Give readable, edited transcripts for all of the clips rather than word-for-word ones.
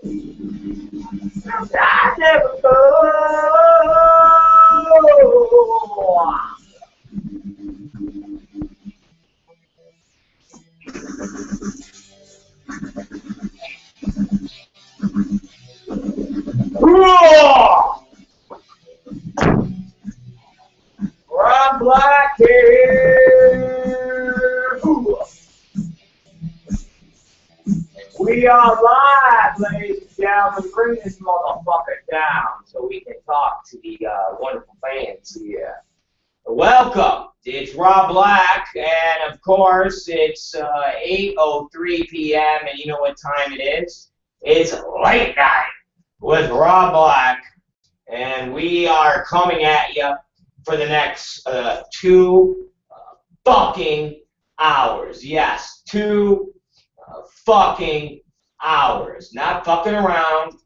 I never go. Rob Black here. We are live, ladies and gentlemen. Bring this motherfucker down so we can talk to the wonderful fans here. Welcome. It's Rob Black, and of course, it's 8:03 p.m., and you know what time it is? It's late night with Rob Black, and we are coming at you for the next 2 fucking hours. Yes, 2 fucking hours. Not fucking around.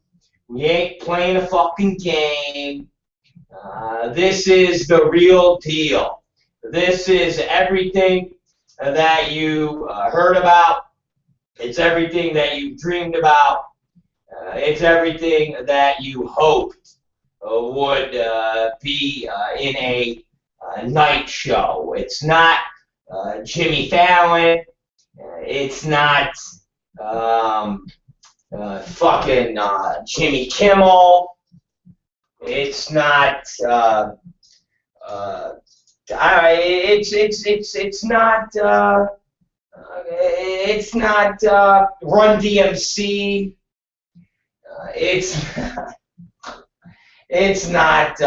We ain't playing a fucking game. This is the real deal. This is everything that you heard about. It's everything that you dreamed about. It's everything that you hoped would be in a night show. It's not Jimmy Fallon. It's not fucking Jimmy Kimmel. It's not. It's not Run DMC. It's not.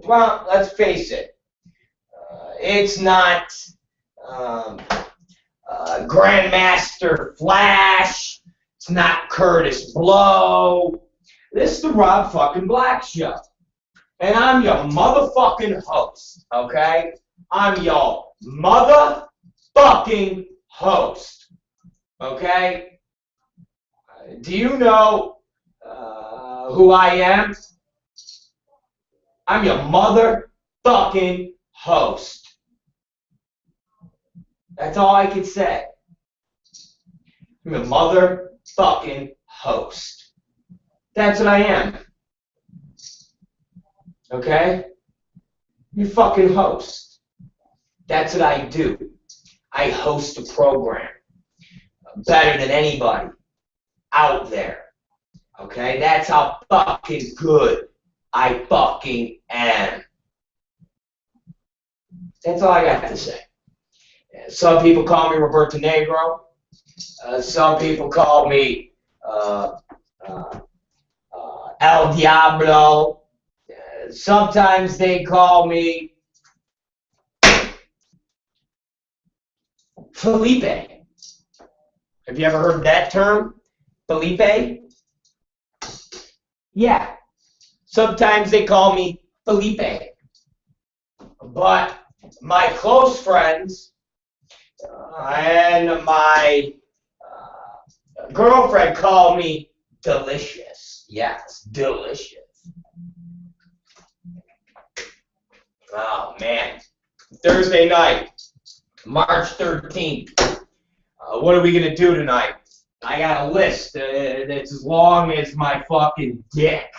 Well, let's face it. It's not Grandmaster Flash. It's not Curtis Blow. This is the Rob fucking Black Show. And I'm your motherfucking host, okay? I'm your motherfucking host, okay? Do you know who I am? I'm your motherfucking host. That's all I can say. I'm your motherfucking host. That's what I am. Okay? You fucking host. That's what I do. I host a program better than anybody out there. Okay? That's how fucking good I fucking am. That's all I got to say. Some people call me Roberto Negro. Some people call me El Diablo. Sometimes they call me Felipe. Have you ever heard that term? Felipe? Yeah. Sometimes they call me Felipe. But my close friends and my girlfriend call me Delicious. Yes, delicious. Oh, man. Thursday night, March 13th. What are we going to do tonight? I got a list that's as long as my fucking dick,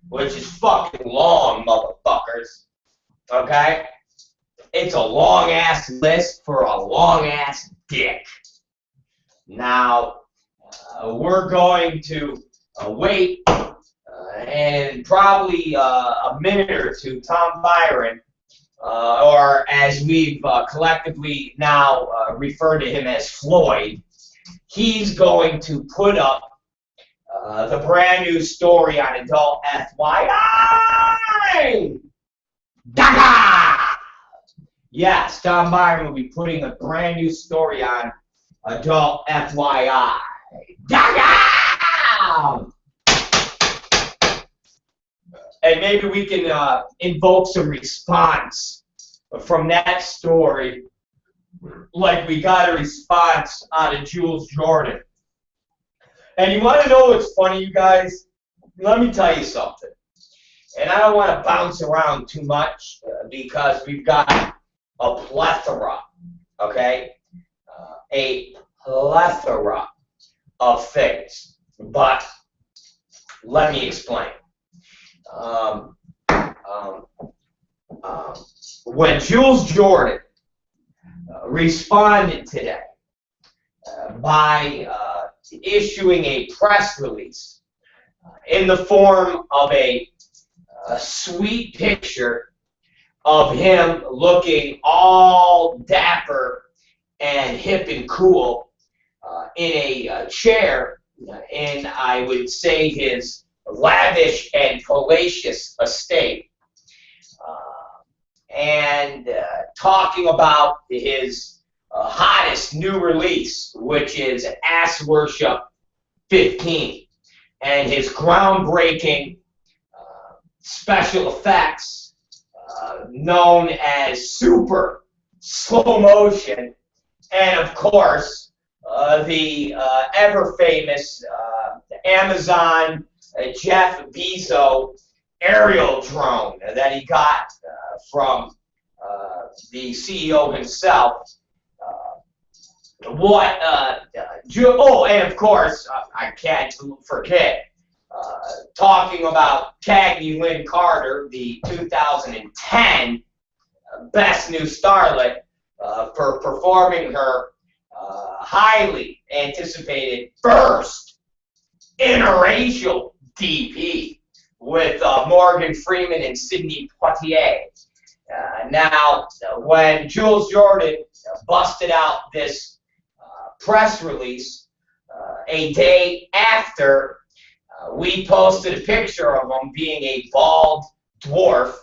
which is fucking long, motherfuckers. Okay? It's a long-ass list for a long-ass dick. Now, we're going to wait and probably a minute or two, Tom Byron, or as we've collectively now referred to him as Floyd, he's going to put up the brand new story on Adult FYI. Daga! Yes, Tom Byron will be putting a brand new story on Adult FYI. Daga! And maybe we can invoke some response from that story, like we got a response out of Jules Jordan. And you want to know what's funny, you guys? Let me tell you something. And I don't want to bounce around too much because we've got a plethora, okay? A plethora of things. But let me explain. When Jules Jordan responded today by issuing a press release in the form of a sweet picture of him looking all dapper and hip and cool in a chair in, I would say, his lavish and palatious estate, and talking about his hottest new release, which is Ass Worship 15, and his groundbreaking special effects known as super slow motion, and of course the ever famous Amazon Jeff Bezos aerial drone that he got from the CEO himself. And of course, I can't forget talking about Cagney Lynn Carter, the 2010 Best New Starlet, for performing her highly anticipated first interracial DP with Morgan Freeman and Sidney Poitier. Now, when Jules Jordan busted out this press release a day after we posted a picture of him being a bald dwarf,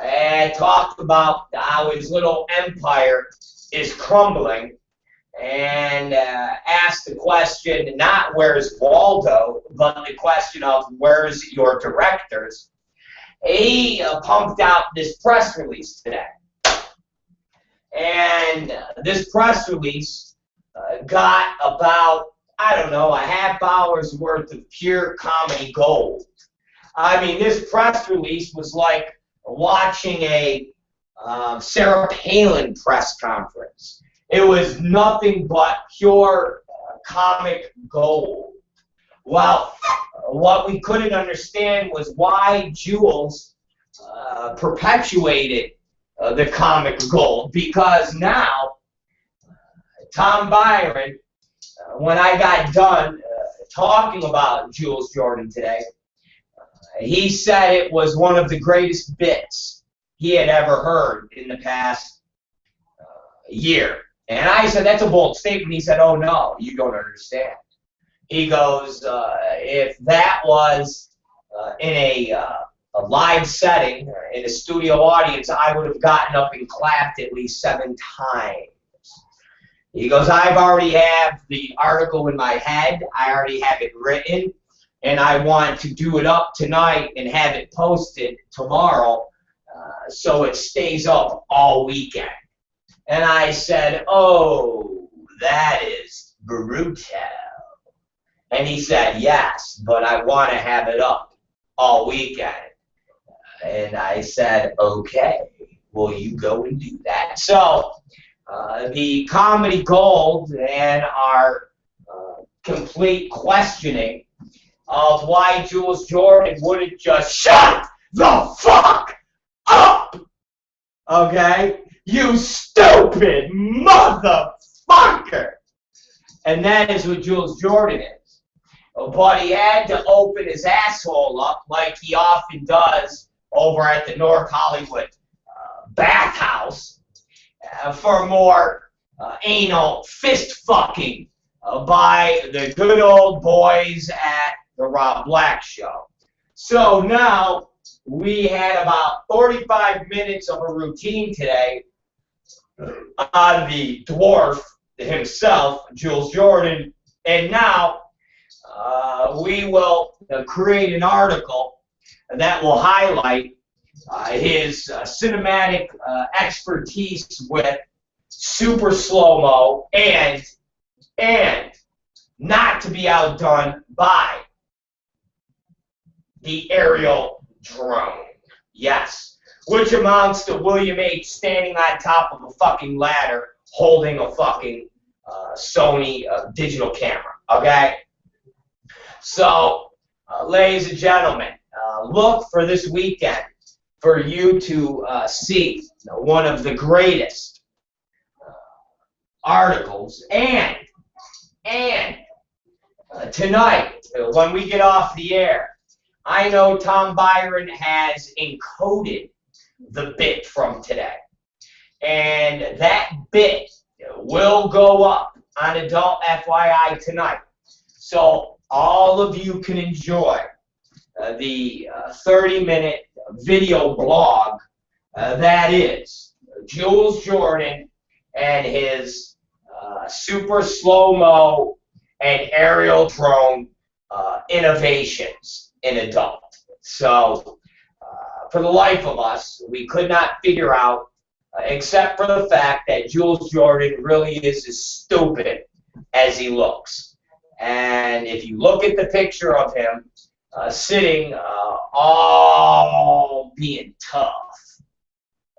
and talked about how his little empire is crumbling, and asked the question not where's Waldo, but the question of where's your directors, he pumped out this press release today. And this press release got about, I don't know, a half hour's worth of pure comedy gold. I mean, this press release was like watching a Sarah Palin press conference. It was nothing but pure comic gold. Well, what we couldn't understand was why Jules perpetuated the comic gold, because now Tom Byron, when I got done talking about Jules Jordan today, he said it was one of the greatest bits he had ever heard in the past year. And I said, that's a bold statement. He said, oh, no, you don't understand. He goes, if that was in a live setting, in a studio audience, I would have gotten up and clapped at least 7 times. He goes, I've already have the article in my head. I already have it written, and I want to do it up tonight and have it posted tomorrow so it stays up all weekend. And I said, oh, that is brutal. And he said, yes, but I want to have it up all weekend. And I said, okay, well, you go and do that. So the comedy gold and our complete questioning of why Jules Jordan wouldn't just shut the fuck up, okay? You stupid motherfucker! And that is what Jules Jordan is. But he had to open his asshole up like he often does over at the North Hollywood bathhouse for more anal fist fucking by the good old boys at the Rob Black Show. So now we had about 45 minutes of a routine today on the dwarf himself, Jules Jordan, and now we will create an article that will highlight his cinematic expertise with super slow-mo and not to be outdone by the aerial drone. Yes. Which amounts to William H. standing on top of a fucking ladder holding a fucking Sony digital camera. Okay? So, ladies and gentlemen, look for this weekend for you to see one of the greatest articles. And tonight, when we get off the air, I know Tom Byron has encoded the bit from today. And that bit will go up on Adult FYI tonight. So all of you can enjoy the 30-minute video blog that is Jules Jordan and his super slow-mo and aerial drone innovations in adult. So for the life of us, we could not figure out, except for the fact that Jules Jordan really is as stupid as he looks. And if you look at the picture of him sitting all being tough,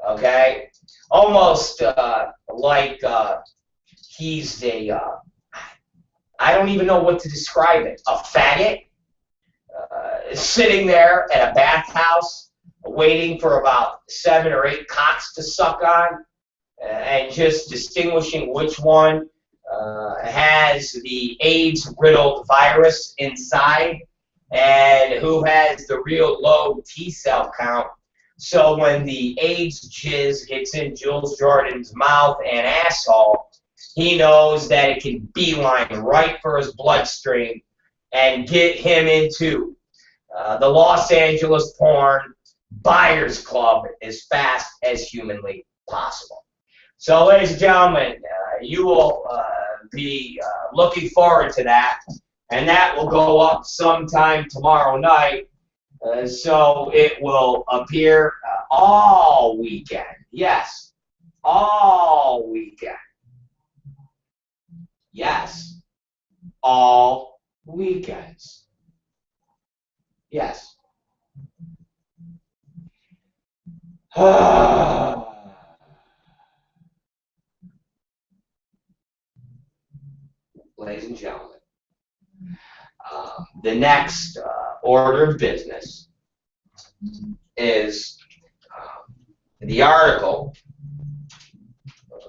okay, almost like he's a, I don't even know what to describe it, a faggot, sitting there at a bathhouse waiting for about 7 or 8 cocks to suck on, and just distinguishing which one has the AIDS-riddled virus inside and who has the real low T-cell count. So when the AIDS jizz gets in Jules Jordan's mouth and asshole, he knows that it can beeline right for his bloodstream and get him into the Los Angeles porn buyers club as fast as humanly possible. So, ladies and gentlemen, you will be looking forward to that, and that will go up sometime tomorrow night. So it will appear all weekend. Yes, all weekend. Yes, all weekends. Yes. Ladies and gentlemen, the next order of business is the article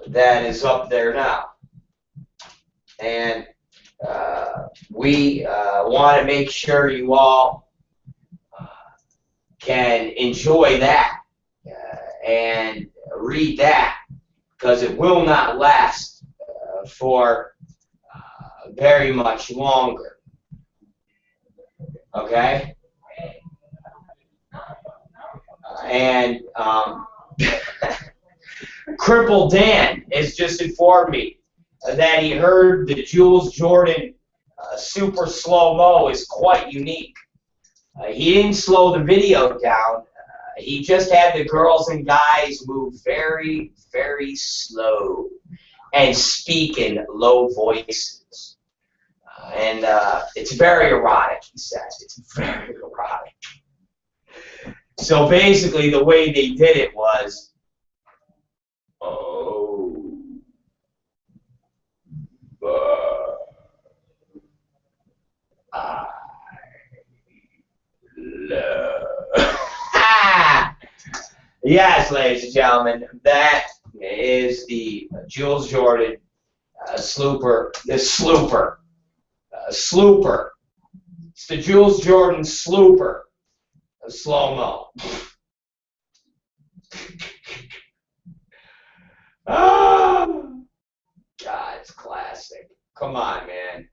that is up there now. And we want to make sure you all can enjoy that and read that, because it will not last for very much longer. Okay? And Cripple Dan has just informed me that he heard the Jules Jordan super slow-mo is quite unique. He didn't slow the video down. He just had the girls and guys move very, very slow and speak in low voices. And it's very erotic, he says. It's very erotic. So basically the way they did it was, oh, I love. Yes, ladies and gentlemen, that is the Jules Jordan slooper. Slooper. It's the Jules Jordan slooper. Slow-mo. Oh, God, it's classic. Come on, man.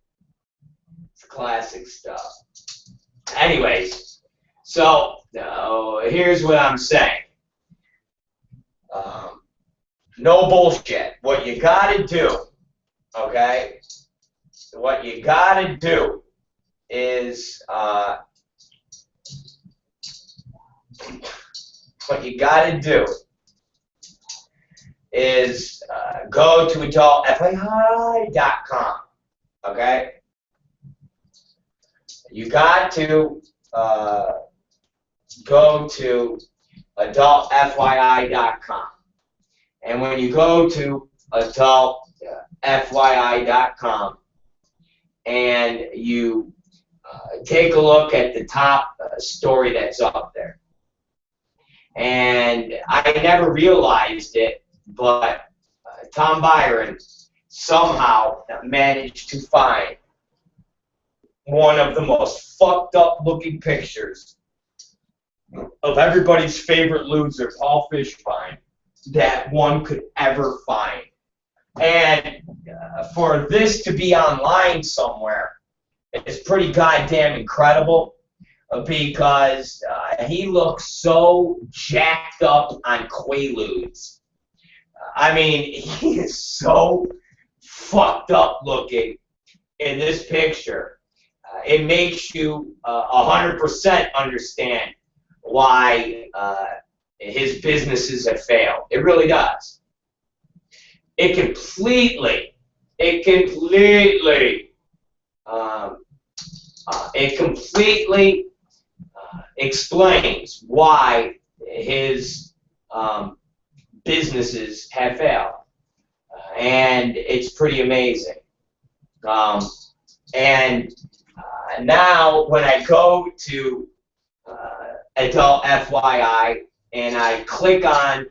It's classic stuff. Anyways, so here's what I'm saying. No bullshit. What you gotta do, okay? What you gotta do is go to adultfyi.com, okay? You got to go to adultfyi.com. And when you go to adultfyi.com, and you take a look at the top story that's up there. And I never realized it, but Tom Byron somehow managed to find one of the most fucked up looking pictures of everybody's favorite loser, Paul Fishbein, that one could ever find. And for this to be online somewhere is pretty goddamn incredible, because he looks so jacked up on Quaaludes. I mean, he is so fucked up looking in this picture. It makes you 100% understand why his businesses have failed. It really does. It completely explains why his businesses have failed, and it's pretty amazing. Now when I go to Adult FYI and I click on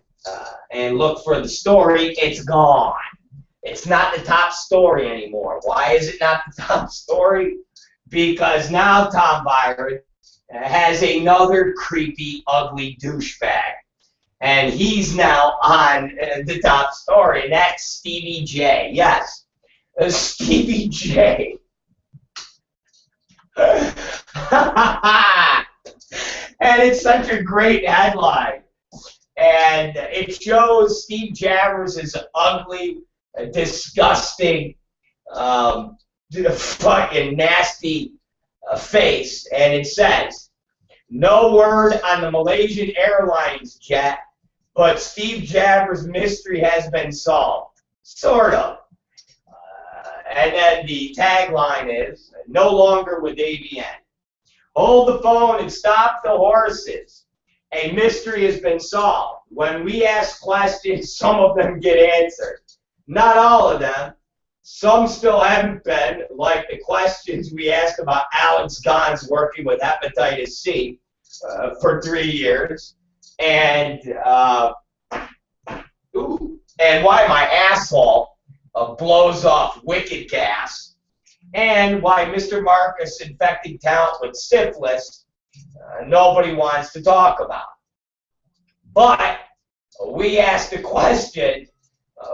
and look for the story, it's gone. It's not the top story anymore. Why is it not the top story? Because now Tom Byron has another creepy, ugly douchebag. And he's now on the top story, and that's Stevie J. Yes, Stevie J. And it's such a great headline. And it shows Steve Jabbers' ugly, disgusting, fucking nasty face. And it says, no word on the Malaysian Airlines jet, but Steve Jabbers' mystery has been solved. Sort of. And then the tagline is, no longer with ABN. Hold the phone and stop the horses. A mystery has been solved. When we ask questions, some of them get answered. Not all of them. Some still haven't been, like the questions we asked about Alex Gons working with hepatitis C for 3 years, and why my asshole blows off wicked gas, and why Mr. Marcus infecting talent with syphilis nobody wants to talk about. But we asked the question,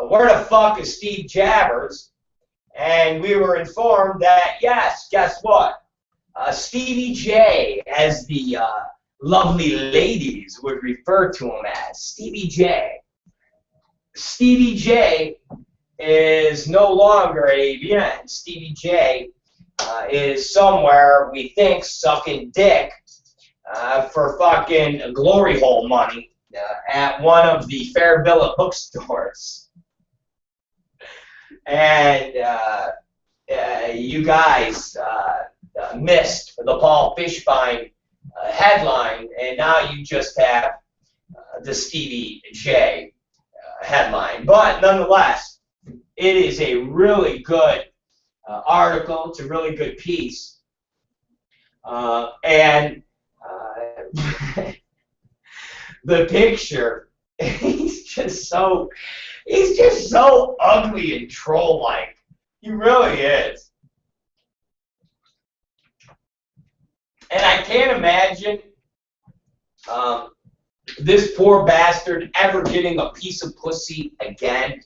where the fuck is Steve Jabbers? And we were informed that, yes, guess what? Stevie J, as the lovely ladies would refer to him as, Stevie J. Stevie J is no longer at ABN. Stevie J is somewhere, we think, sucking dick for fucking glory hole money at one of the Fair Villa bookstores. And you guys missed the Paul Fishbein headline, and now you just have the Stevie J headline. But nonetheless, it is a really good article. It's a really good piece. And the picture, he's just so ugly and troll-like. He really is. And I can't imagine this poor bastard ever getting a piece of pussy again,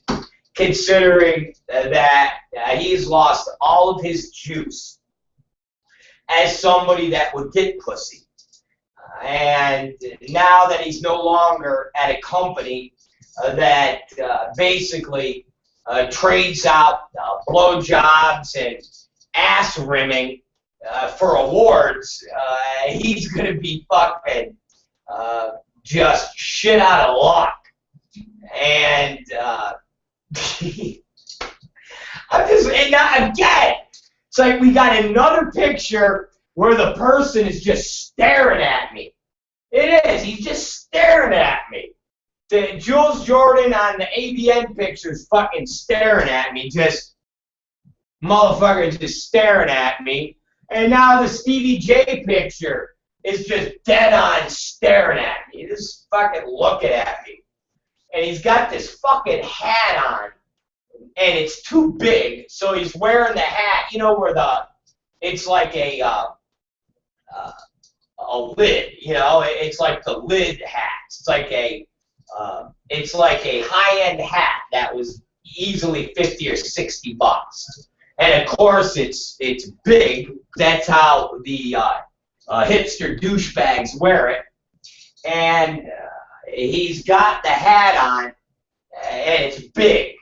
considering that he's lost all of his juice as somebody that would get pussy. And now that he's no longer at a company that basically trades out blowjobs and ass rimming for awards, he's going to be fucking just shit out of luck. And again, it's like we got another picture where the person is just staring at me. It is. He's just staring at me. Jules Jordan on the ABN picture is fucking staring at me, just Motherfucker just staring at me. And now the Stevie J picture is just dead on staring at me. Just fucking looking at me. And he's got this fucking hat on. And it's too big. So he's wearing the hat, you know, where it's like a lid, you know, it's like the lid hat. It's like a high-end hat that was easily 50 or 60 bucks. And of course, it's big. That's how the hipster douchebags wear it. And he's got the hat on, and it's big.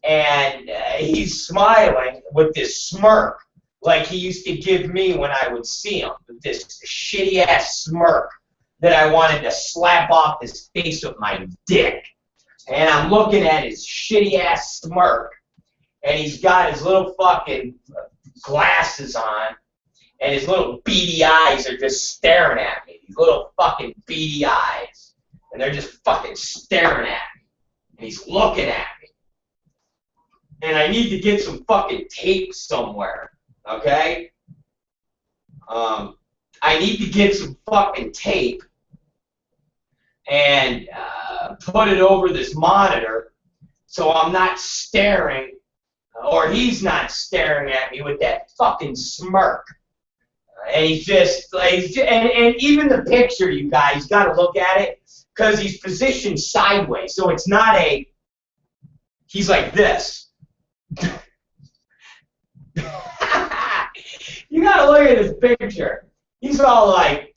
And he's smiling with this smirk, like he used to give me when I would see him, with this shitty-ass smirk that I wanted to slap off his face with my dick. And I'm looking at his shitty-ass smirk, and he's got his little fucking glasses on, and his little beady eyes are just staring at me. These little fucking beady eyes. And they're just fucking staring at me. And he's looking at me. And I need to get some fucking tape somewhere. Okay? I need to get some fucking tape and put it over this monitor so I'm not staring, or he's not staring at me with that fucking smirk. And he's just, and even the picture, you guys got to look at it, because he's positioned sideways, so it's not he's like this. You got to look at this picture. He's all like,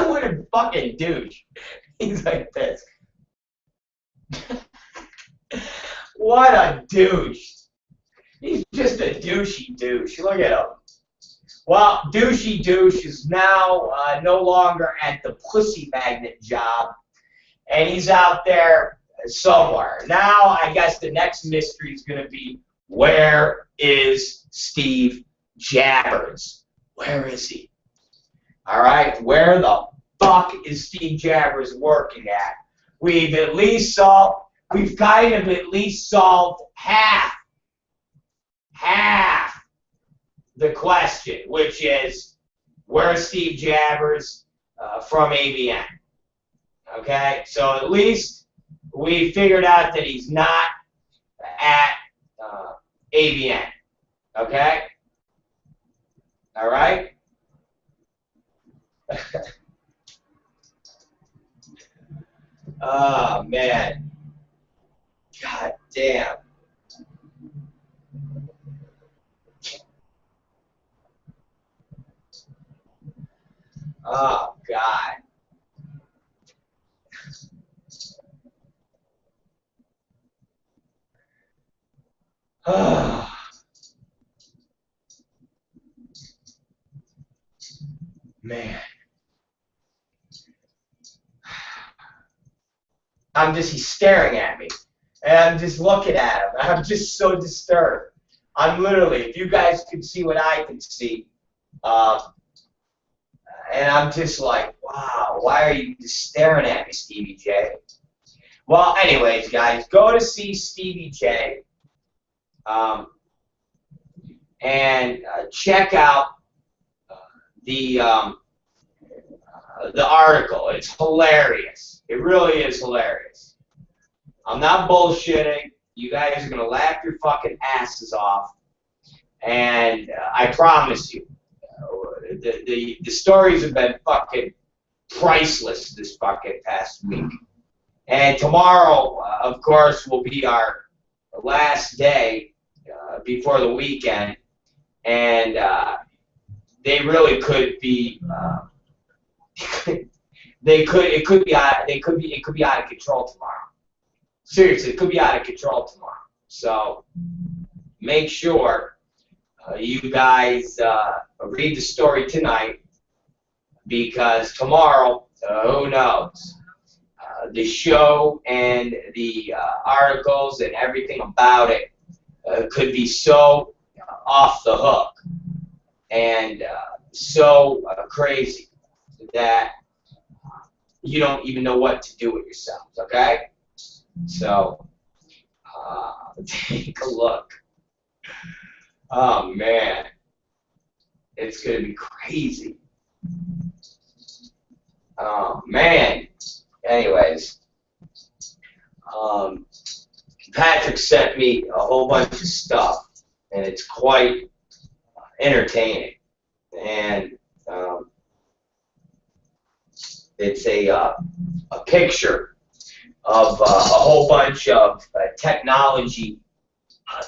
what a fucking douche. He's like this. What a douche. He's just a douchey douche. Look at him. Well, douchey douche is now no longer at the pussy magnet job, and he's out there somewhere. Now, I guess the next mystery is going to be, where is Steve Jabbers? Where is he? All right, where the fuck is Steve Jabbers working at? We've kind of at least solved half the question, which is, where's Steve Jabbers from ABN? Okay, so at least we figured out that he's not at ABN. Okay? All right? Oh, man. God damn. Oh, God. Man. He's staring at me. And I'm just looking at him. I'm just so disturbed. I'm literally, if you guys could see what I can see, and I'm just like, wow, why are you just staring at me, Stevie J? Well, anyways, guys, go to see Stevie J. And check out the article. It's hilarious. It really is hilarious. I'm not bullshitting. You guys are going to laugh your fucking asses off. And I promise you, the stories have been fucking priceless this fucking past week. And tomorrow, of course, will be our last day before the weekend. And they really could be... it could be out of control tomorrow. Seriously, it could be out of control tomorrow. So make sure you guys read the story tonight, because tomorrow, who knows? The show and the articles and everything about it could be so off the hook and so crazy that you don't even know what to do with yourselves, okay? So Take a look. Oh, man. It's going to be crazy. Oh, man. Anyways. Patrick sent me a whole bunch of stuff, and it's quite entertaining. And it's a picture of a whole bunch of technology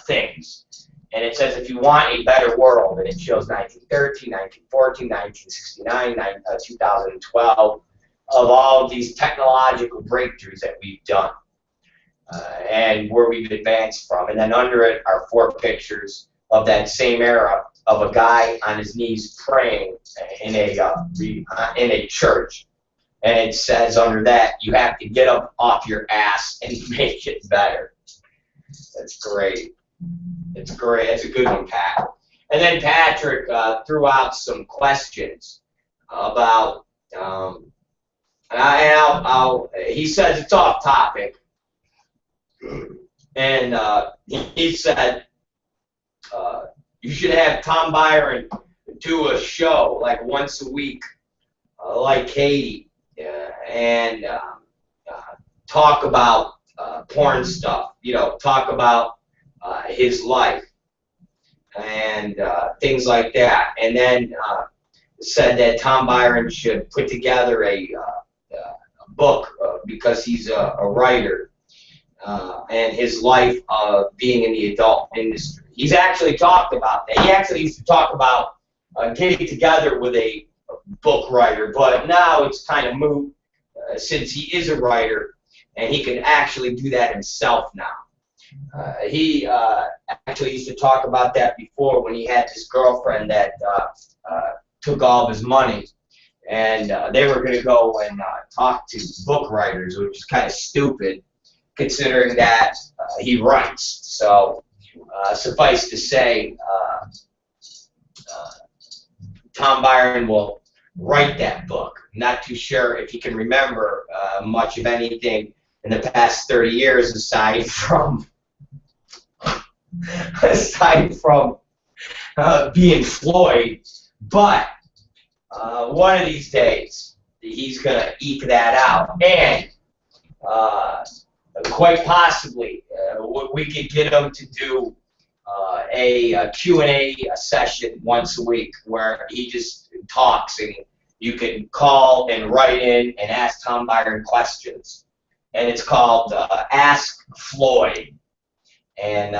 things. And it says, if you want a better world, and it shows 1913, 1914, 1969, 2012, of all of these technological breakthroughs that we've done. And where we've advanced from. And then under it are 4 pictures of that same era of a guy on his knees praying in a church. And it says under that, you have to get up off your ass and make it better. That's great. It's great. That's a good one, Pat. And then Patrick threw out some questions about, he says it's off topic. And he said you should have Tom Byron do a show like once a week, like Katie, and talk about porn stuff. You know, talk about his life and things like that. And then said that Tom Byron should put together a book because he's a writer. And his life being in the adult industry. He's actually talked about that. He actually used to talk about getting together with a book writer, but now it's kind of moot since he is a writer and he can actually do that himself now. He actually used to talk about that before when he had this girlfriend that took all of his money, and they were going to go and talk to book writers, which is kind of stupid, considering that he writes. So suffice to say, Tom Byron will write that book. Not too sure if he can remember much of anything in the past 30 years aside from being Floyd, but one of these days he's going to eke that out. And quite possibly, we could get him to do a Q&A session once a week where he just talks, and you can call and write in and ask Tom Byron questions. And it's called Ask Floyd, and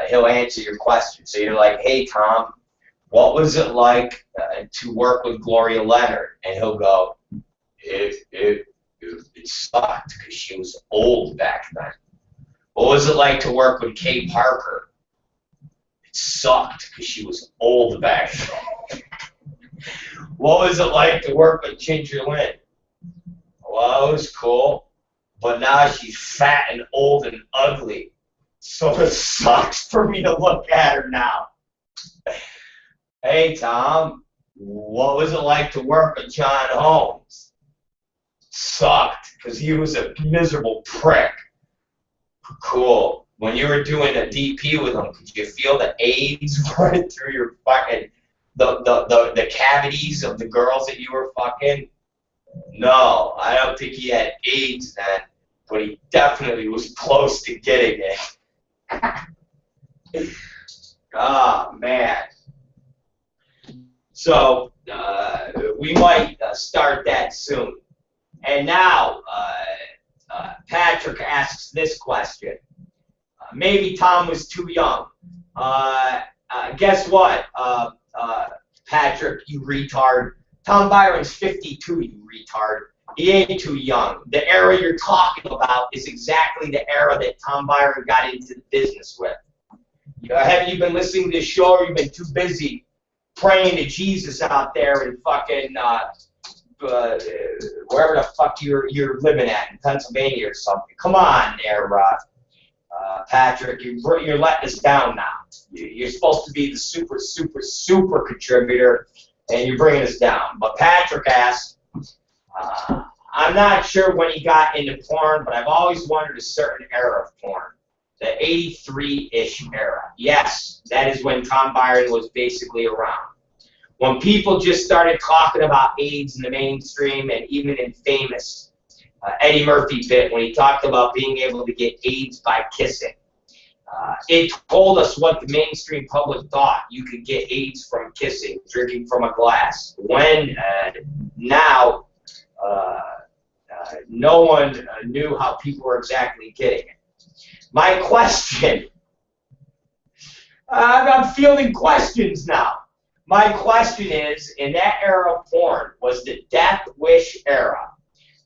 he'll answer your questions. So you're like, hey, Tom, what was it like to work with Gloria Leonard? And he'll go, it sucked because she was old back then. What was it like to work with Kay Parker? It sucked because she was old back then. What was it like to work with Ginger Lynn? Well, it was cool, but now she's fat and old and ugly, so it sucks for me to look at her now. Hey, Tom, what was it like to work with John Holmes? Sucked, because he was a miserable prick. Cool. When you were doing a DP with him, could you feel the AIDS running through your fucking, the cavities of the girls that you were fucking? No, I don't think he had AIDS then, but he definitely was close to getting it. Oh, man. So, we might start that soon. And now, Patrick asks this question. Maybe Tom was too young. Guess what, Patrick, you retard? Tom Byron's 52, you retard. He ain't too young. The era you're talking about is exactly the era that Tom Byron got into the business with. Haven't you been listening to this show, or you've been too busy praying to Jesus out there in fucking wherever the fuck you're living at, in Pennsylvania or something? Come on there, Patrick. You're letting us down now. You're supposed to be the super, super, super contributor, and you're bringing us down. But Patrick asked, I'm not sure when he got into porn, but I've always wondered a certain era of porn. The 83-ish era. Yes, that is when Tom Byron was basically around. When people just started talking about AIDS in the mainstream, and even in famous Eddie Murphy bit when he talked about being able to get AIDS by kissing. It told us what the mainstream public thought. You could get AIDS from kissing, drinking from a glass. When now no one knew how people were exactly getting it. My question, I'm fielding questions now. My question is, in that era of porn, was the death wish era,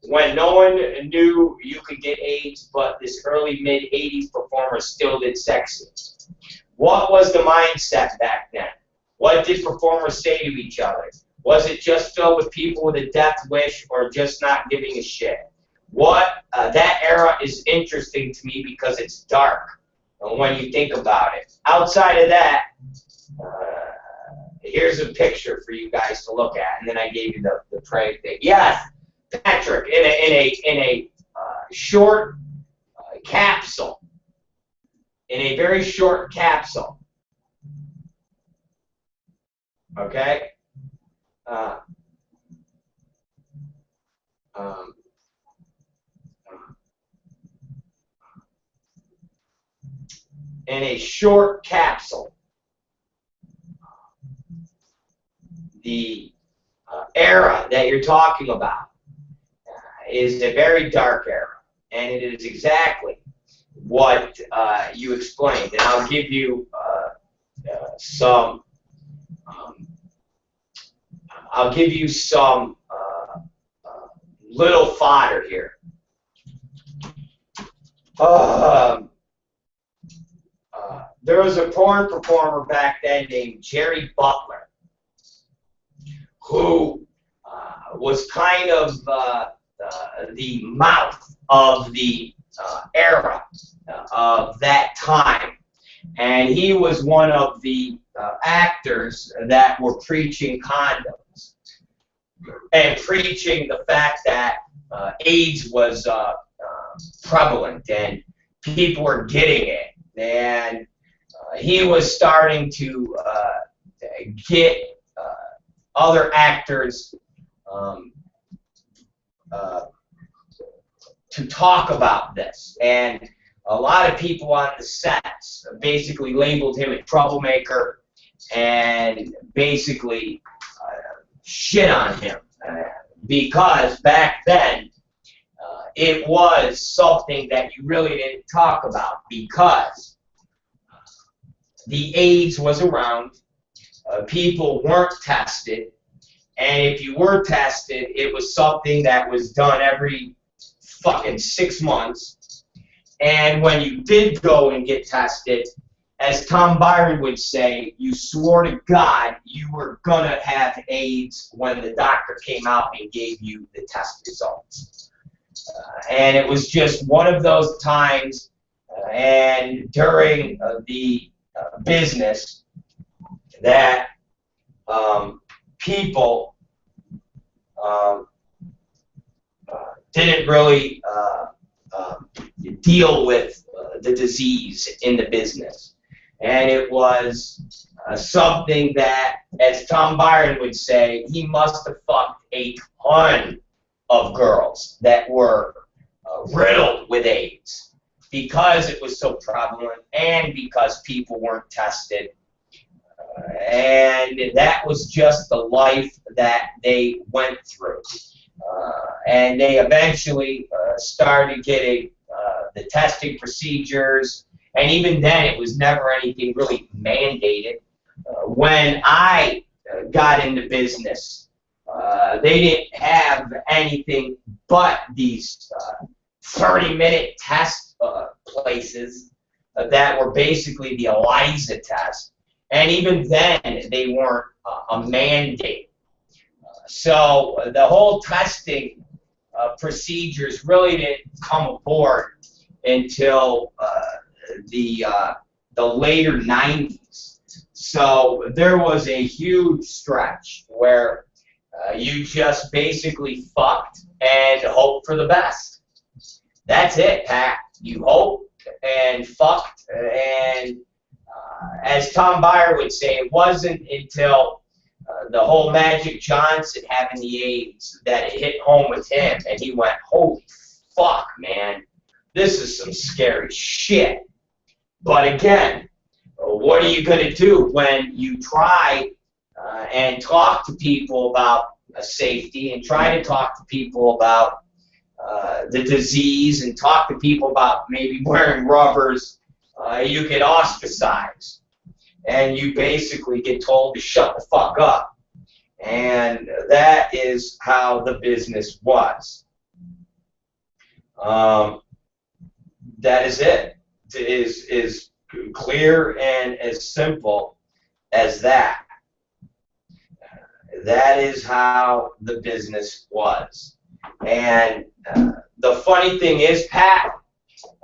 when no one knew you could get AIDS, but this early mid-'80s performer still did sex scenes. What was the mindset back then? What did performers say to each other? Was it just filled with people with a death wish, or just not giving a shit? That era is interesting to me because it's dark when you think about it. Outside of that, here's a picture for you guys to look at, and then I gave you the pray thing. Yes, Patrick, in a short capsule, in a very short capsule. Okay. In a short capsule, the era that you're talking about is a very dark era, and it is exactly what you explained. And I'll give you some. I'll give you some little fodder here. There was a porn performer back then named Jerry Butler, who was kind of the mouth of the era of that time. And he was one of the actors that were preaching condoms and preaching the fact that AIDS was prevalent and people were getting it. And he was starting to get other actors to talk about this. And a lot of people on the sets basically labeled him a troublemaker and basically shit on him because back then it was something that you really didn't talk about because the AIDS was around, people weren't tested, and if you were tested, it was something that was done every fucking 6 months. And when you did go and get tested, as Tom Byron would say, you swore to God you were going to have AIDS when the doctor came out and gave you the test results. And it was just one of those times, and during the business, that people didn't really deal with the disease in the business. And it was something that, as Tom Byron would say, he must have fucked a ton of girls that were riddled with AIDS because it was so prevalent and because people weren't tested. And that was just the life that they went through. And they eventually started getting the testing procedures, and even then it was never anything really mandated. When I got into business, they didn't have anything but these 30-minute test places that were basically the ELISA test, and even then they weren't a mandate. So the whole testing procedures really didn't come aboard until the later 90s. So there was a huge stretch where You just basically fucked and hope for the best. That's it, Pat. You hoped and fucked, and as Tom Byer would say, it wasn't until the whole Magic Johnson having the AIDS that it hit home with him, and he went, holy fuck, man, this is some scary shit. But again, what are you going to do when you try and talk to people about safety and try to talk to people about the disease and talk to people about maybe wearing rubbers? You get ostracized, and you basically get told to shut the fuck up. And that is how the business was. That is it. It is clear and as simple as that. That is how the business was. And the funny thing is, Pat,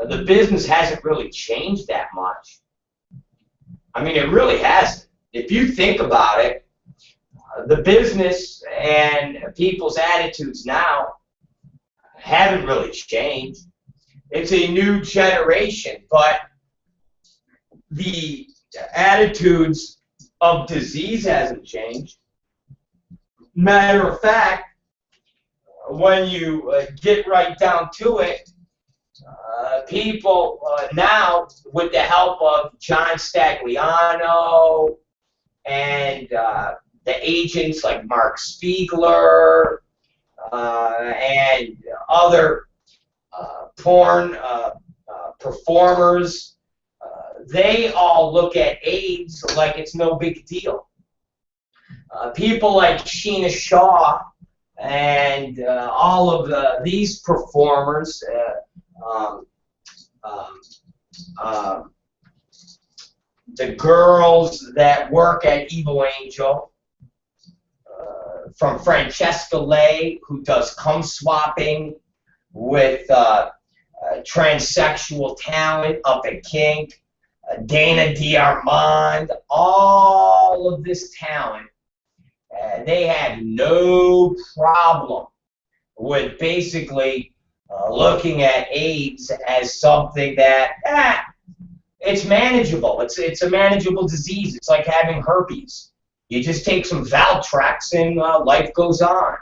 the business hasn't really changed that much. I mean, it really hasn't. If you think about it, the business and people's attitudes now haven't really changed. It's a new generation, but the attitudes of disease hasn't changed. Matter of fact, when you get right down to it, people now, with the help of John Stagliano and the agents like Mark Spiegler and other porn performers, they all look at AIDS like it's no big deal. People like Sheena Shaw and all of these performers, the girls that work at Evil Angel, from Francesca Lay, who does cum swapping with transsexual talent up at Kink, Dana Diarmond, all of this talent, they have no problem with basically looking at AIDS as something that, it's manageable. It's a manageable disease. It's like having herpes. You just take some Valtrex and life goes on.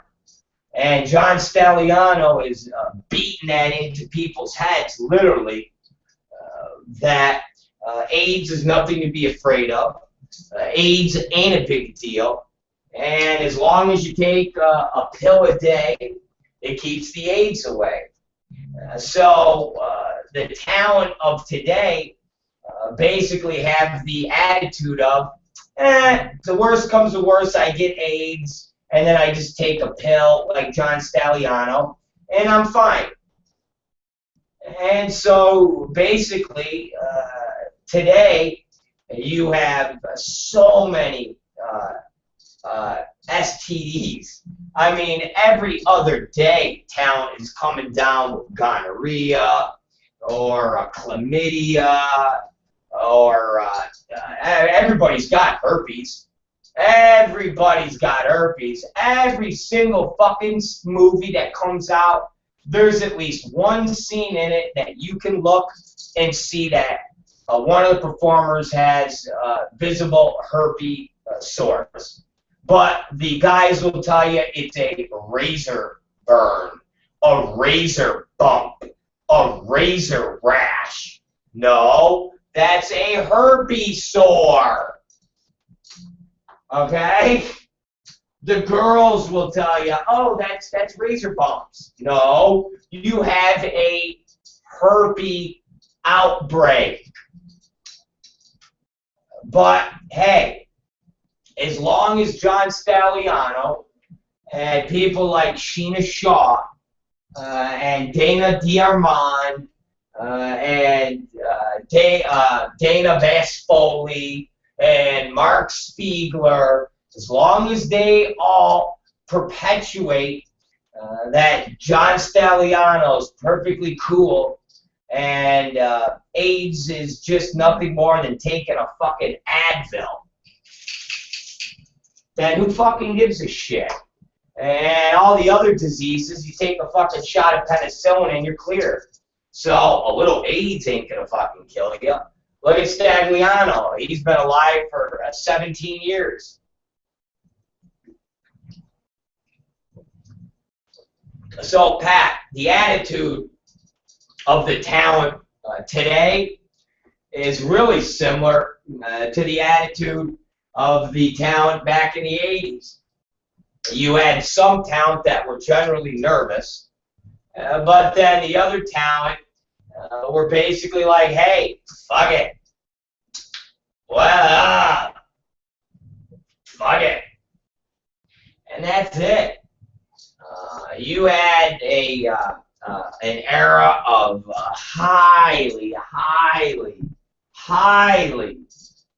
And John Stagliano is beating that into people's heads, literally, that AIDS is nothing to be afraid of. AIDS ain't a big deal. And as long as you take a pill a day, it keeps the AIDS away. So the talent of today basically have the attitude of, the worst comes to worst, I get AIDS, and then I just take a pill like John Stagliano, and I'm fine. And so basically, today, you have so many STDs. I mean, every other day, talent is coming down with gonorrhea or chlamydia, or everybody's got herpes. Everybody's got herpes. Every single fucking movie that comes out, there's at least one scene in it that you can look and see that one of the performers has visible herpes sores. But the guys will tell you it's a razor burn, a razor bump, a razor rash. No, that's a herpes sore. Okay? The girls will tell you, oh, that's razor bumps. No, you have a herpes outbreak. But hey, as long as John Stagliano and people like Sheena Shaw and Dana Diarmond and Dana Vasfoli and Mark Spiegler, as long as they all perpetuate that John Stagliano is perfectly cool and AIDS is just nothing more than taking a fucking Advil, then who fucking gives a shit? And all the other diseases, you take a fucking shot of penicillin and you're clear. So a little AIDS ain't gonna fucking kill you. Look at Stagliano. He's been alive for 17 years. So, Pat, the attitude of the talent today is really similar to the attitude of the talent back in the 80s. You had some talent that were generally nervous, but then the other talent were basically like, hey, fuck it. Well, fuck it. And that's it. You had an era of highly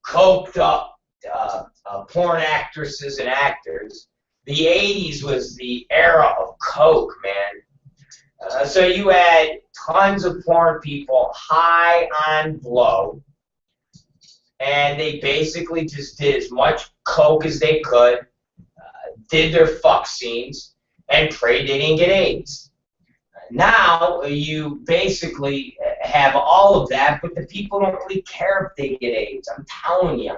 coked up porn actresses and actors. The 80s was the era of coke, man. So you had tons of porn people high on blow, and they basically just did as much coke as they could, did their fuck scenes, and prayed they didn't get AIDS. Now you basically have all of that, but the people don't really care if they get AIDS. I'm telling you.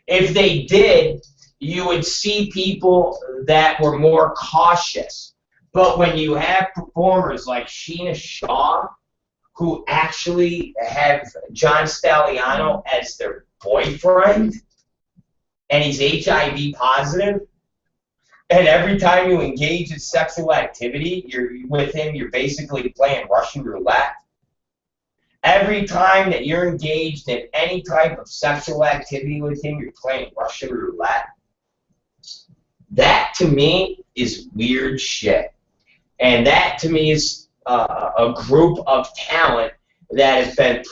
If they did, you would see people that were more cautious. But when you have performers like Sheena Shaw, who actually have John Stagliano as their boyfriend, and he's HIV positive, and every time you engage in sexual activity with him, you're basically playing Russian roulette. Every time that you're engaged in any type of sexual activity with him, you're playing Russian roulette. That, to me, is weird shit. And that, to me, is a group of talent that has been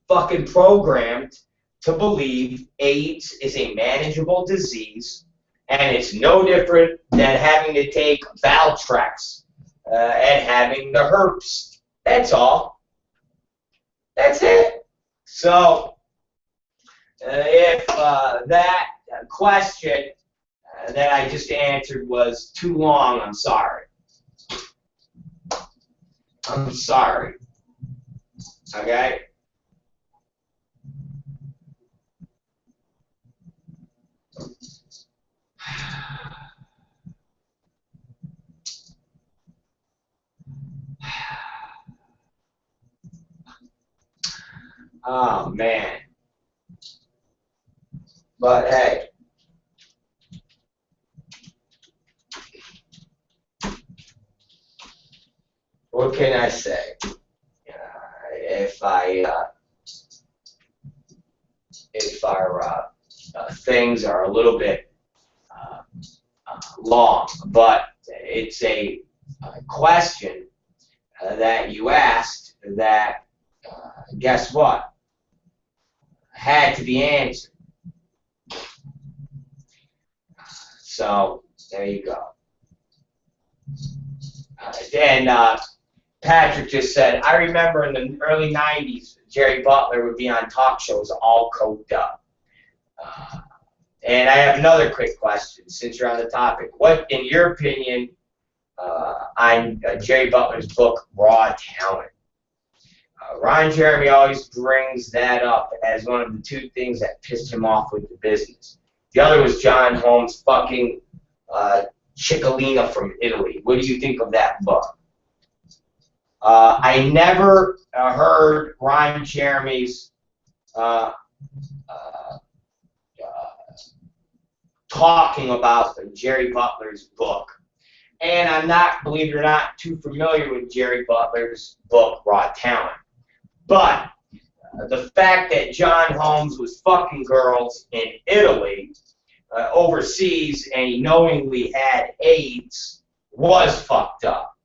fucking programmed, to believe AIDS is a manageable disease, and it's no different than having to take Valtrex and having the herpes. That's all. That's it. So, if that question that I just answered was too long, I'm sorry. I'm sorry. Okay? Oh, man. But, hey. What can I say? If our things are a little bit long, but it's a question that you asked that, guess what, had to be answered. So, there you go. And Patrick just said, I remember in the early 90s, Jerry Butler would be on talk shows all coked up. And I have another quick question, since you're on the topic. What, in your opinion, on Jerry Butler's book, Raw Talent? Ron Jeremy always brings that up as one of the two things that pissed him off with the business. The other was John Holmes' fucking Cicciolina from Italy. What do you think of that book? I never heard Ron Jeremy's talking about Jerry Butler's book. And I'm not, believe it or not, too familiar with Jerry Butler's book, Raw Talent. But the fact that John Holmes was fucking girls in Italy, overseas, and he knowingly had AIDS was fucked up.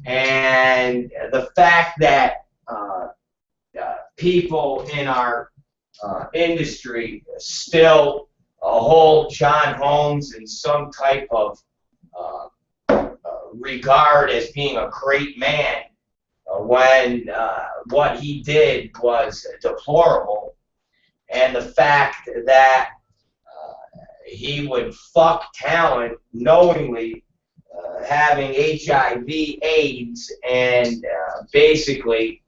And the fact that people in our industry still hold John Holmes in some type of regard as being a great man when what he did was deplorable, and the fact that he would fuck talent knowingly, having HIV, AIDS, and basically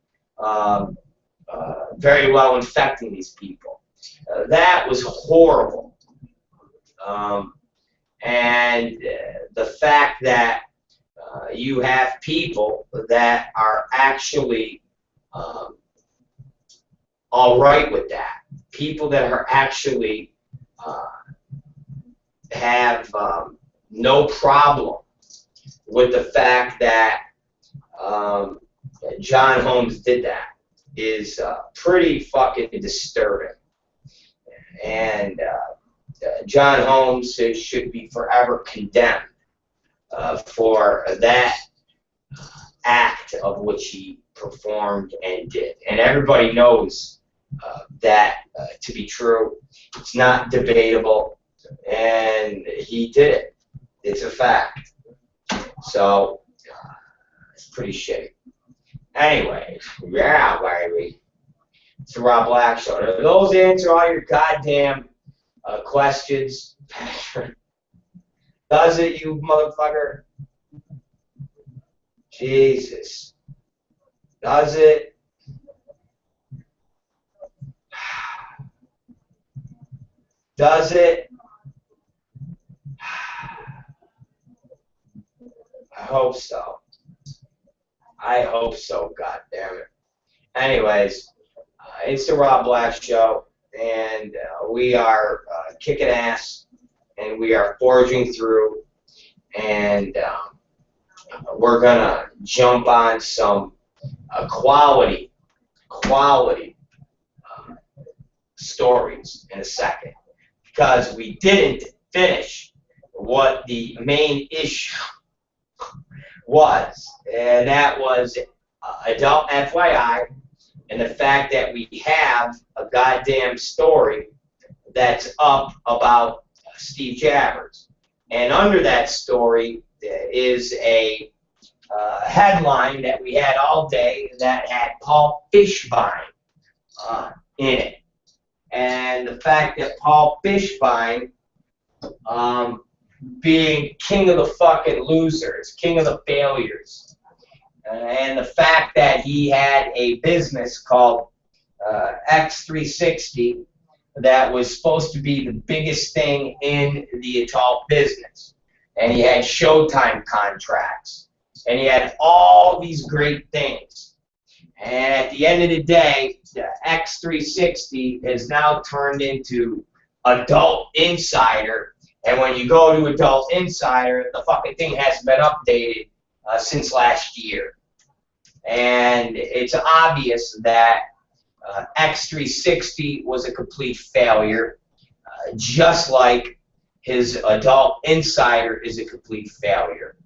very well infecting these people. That was horrible. And the fact that you have people that are actually all right with that. People that are actually have no problem with the fact that John Holmes did that is pretty fucking disturbing. And John Holmes should be forever condemned for that act of which he performed and did. And everybody knows that to be true. It's not debatable. And he did it. It's a fact. So, it's pretty shitty. Anyway, yeah, baby. It's the Rob Black Show. Do those answer all your goddamn questions? Does it, you motherfucker? Jesus. Does it? Does it? I hope so. I hope so, God damn it. Anyways, it's the Rob Black Show, and we are kicking ass, and we are forging through, and we're going to jump on some quality stories in a second, because we didn't finish what the main issue was, and that was adult FYI, and the fact that we have a goddamn story that's up about Steve Jabbers. And under that story is a headline that we had all day that had Paul Fishbein in it. And the fact that Paul Fishbein, being king of the fucking losers, king of the failures, and the fact that he had a business called X360 that was supposed to be the biggest thing in the adult business. And he had Showtime contracts. And he had all these great things. And at the end of the day, the X360 has now turned into Adult Insider. And when you go to Adult Insider, the fucking thing hasn't been updated since last year. And it's obvious that X360 was a complete failure, just like his Adult Insider is a complete failure.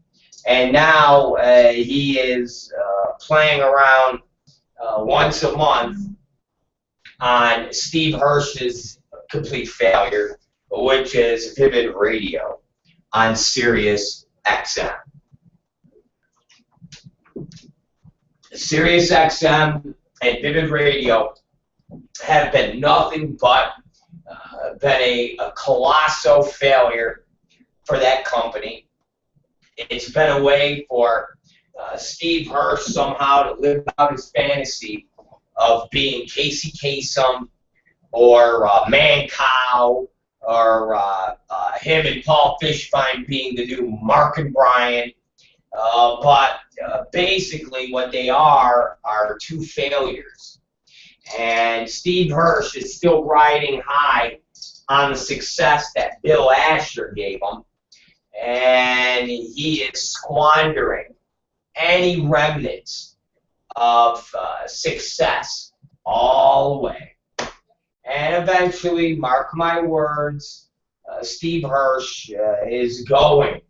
And now he is playing around once a month on Steve Hirsch's complete failure, which is Vivid Radio on Sirius XM. Sirius XM and Vivid Radio have been nothing but been a colossal failure for that company. It's been a way for Steve Hirsch somehow to live out his fantasy of being Casey Kasem or Man Cow, or him and Paul Fishbein being the new Mark and Brian. But basically what they are two failures. And Steve Hirsch is still riding high on the success that Bill Asher gave him. And he is squandering any remnants of success all the way. And eventually, mark my words, Steve Hirsch is going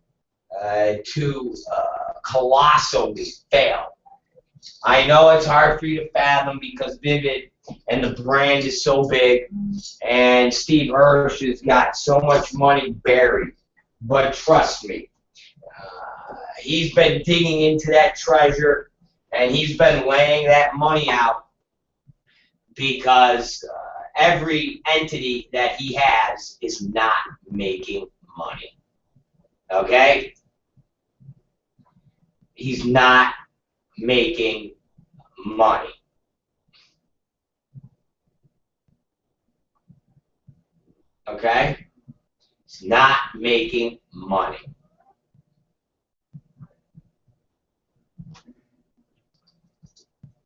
to colossally fail. I know it's hard for you to fathom because Vivid and the brand is so big, and Steve Hirsch has got so much money buried. But trust me, he's been digging into that treasure, and he's been laying that money out because every entity that he has is not making money. Okay? He's not making money. Okay? He's not making money.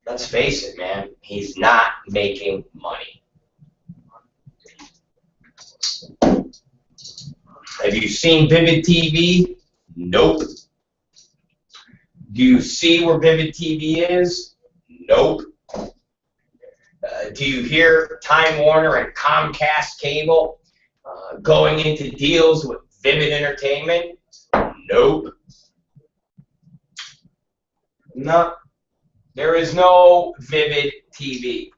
Let's face it, man. He's not making money. Have you seen Vivid TV? Nope. Do you see where Vivid TV is? Nope. Do you hear Time Warner and Comcast Cable going into deals with Vivid Entertainment? Nope. No. There is no Vivid TV.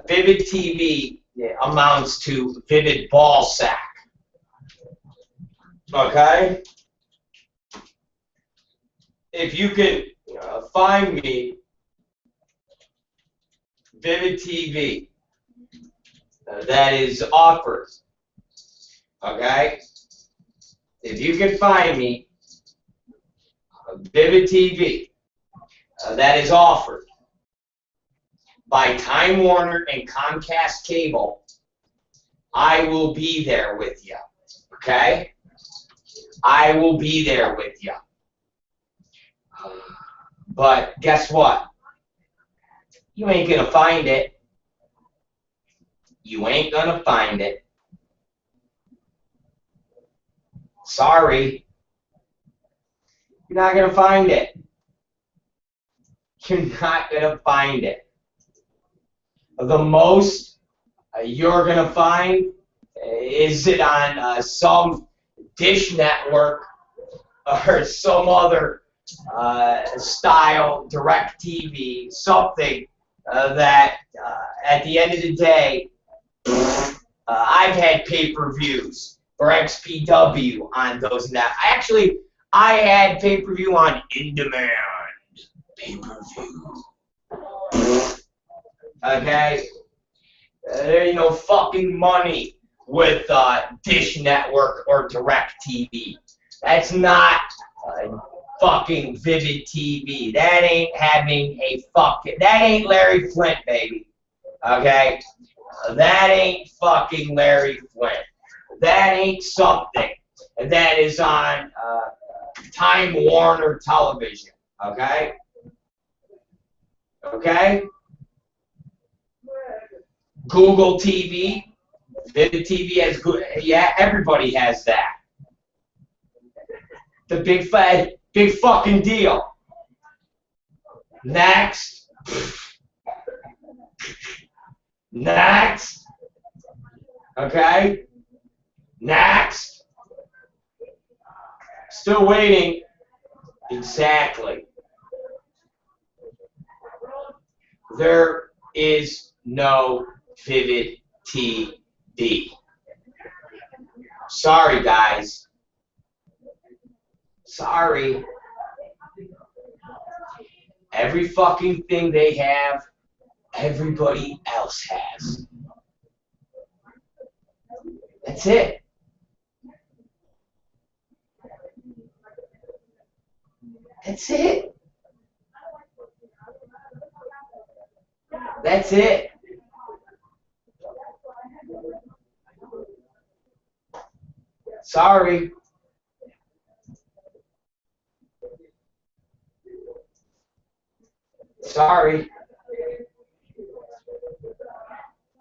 Vivid TV amounts to Vivid Ball Sack. Okay? If you can find me Vivid TV that is offered, okay? If you can find me Vivid TV that is offered by Time Warner and Comcast Cable, I will be there with you, okay? I will be there with you. But guess what? You ain't gonna find it. You ain't gonna find it. Sorry. You're not gonna find it. You're not gonna find it. The most you're gonna find is it on some Dish Network or some other style DirecTV, something that at the end of the day, I've had pay-per-views for XPW on those now. Actually, I had pay-per-view on in-demand pay-per-view. Okay? There ain't no fucking money with Dish Network or DirecTV. That's not fucking Vivid TV. That ain't having a fucking... That ain't Larry Flint, baby. Okay? That ain't fucking Larry Flint. That ain't something that is on Time Warner television. Okay? Okay? Google TV. Vivid TV has good. Yeah, everybody has that. The big fucking deal. Next. Next. Okay? Next. Still waiting. Exactly. There is no Vivid TV. Sorry, guys. Sorry. Every fucking thing they have, everybody else has. That's it. That's it. That's it. Sorry. Sorry.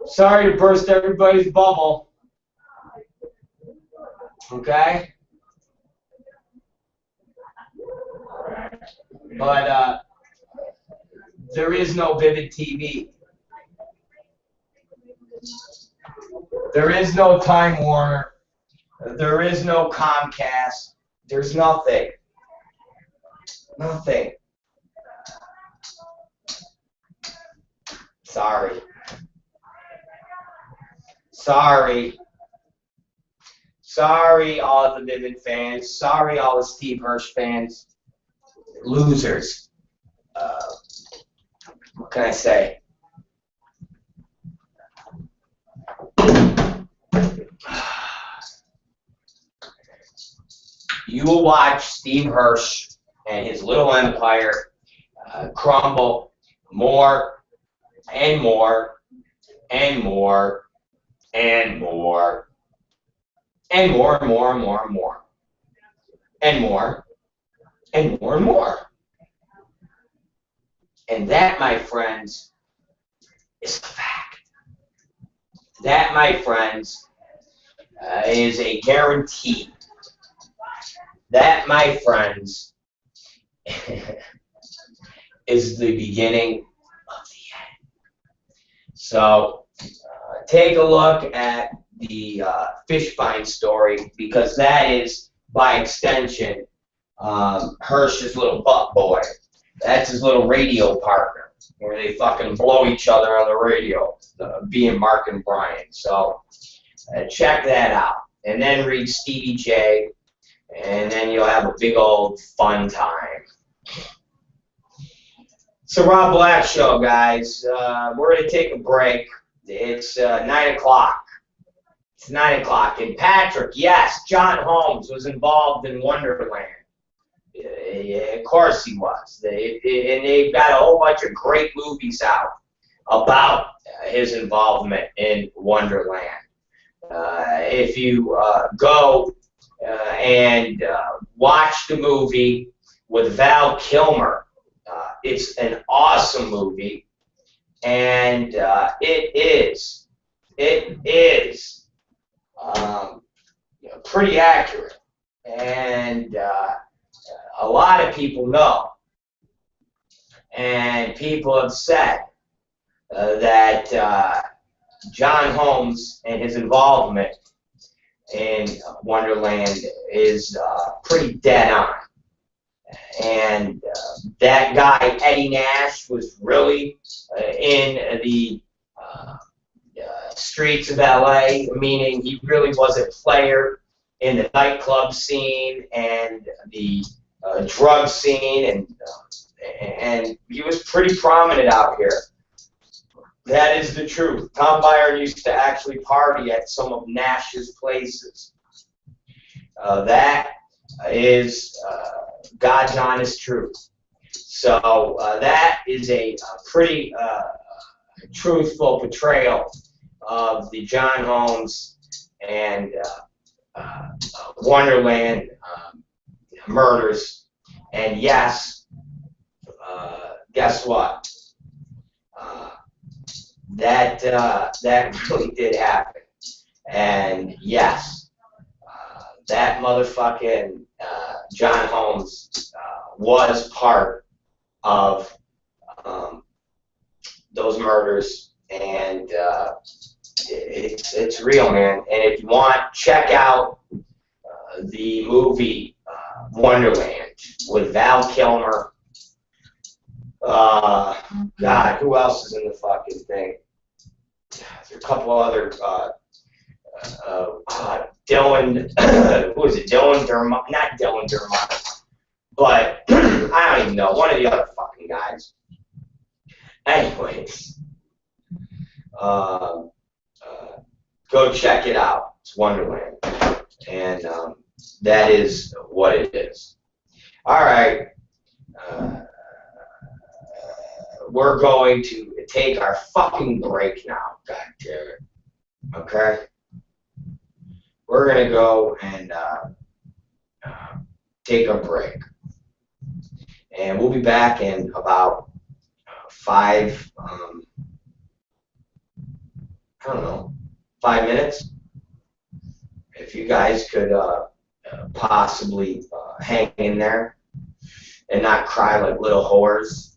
Sorry to burst everybody's bubble. Okay? But there is no Vivid TV. There is no Time Warner. There is no Comcast. There's nothing. Nothing. Sorry. Sorry. Sorry, all the Vivid fans. Sorry, all the Steve Hirsch fans. Losers. What can I say? you will watch Steve Hirsch and his little empire crumble more and more and more and more and more and more and more and more and more and more and more. And that, my friends, is a fact. That, my friends, is a guarantee. That, my friends, is the beginning of the end. So take a look at the Fishbein story, because that is, by extension, Hirsch's little butt boy. That's his little radio partner, where they fucking blow each other on the radio, being Mark and Brian. So check that out. And then read Stevie J, and then you'll have a big old fun time. So Rob Black Show, guys. We're going to take a break. It's 9 o'clock. It's 9 o'clock. And Patrick, yes, John Holmes was involved in Wonderland. Of course he was. And they've got a whole bunch of great movies out about his involvement in Wonderland. If you go and watch the movie with Val Kilmer, it's an awesome movie, and it is pretty accurate, and a lot of people know, and people have said that John Holmes and his involvement in Wonderland is pretty dead on. And that guy, Eddie Nash, was really in the streets of LA, meaning he really was a player in the nightclub scene and the drug scene, and he was pretty prominent out here. That is the truth. Tom Byron used to actually party at some of Nash's places. That is God's honest truth. So that is a pretty truthful portrayal of the John Holmes and Wonderland murders. And yes, guess what? That really did happen. And yes, that motherfucking John Holmes was part of those murders, and it's real, man. And if you want, check out the movie Wonderland with Val Kilmer. God, who else is in the fucking thing? There's a couple other Dylan, who is it? Dylan Dermott, not Dylan Dermott, but I don't even know, one of the other fucking guys. Anyways, go check it out. It's Wonderland, and that is what it is. All right, we're going to take our fucking break now. God damn it. Okay. We're going to go and take a break. And we'll be back in about 5 minutes. If you guys could possibly hang in there and not cry like little whores.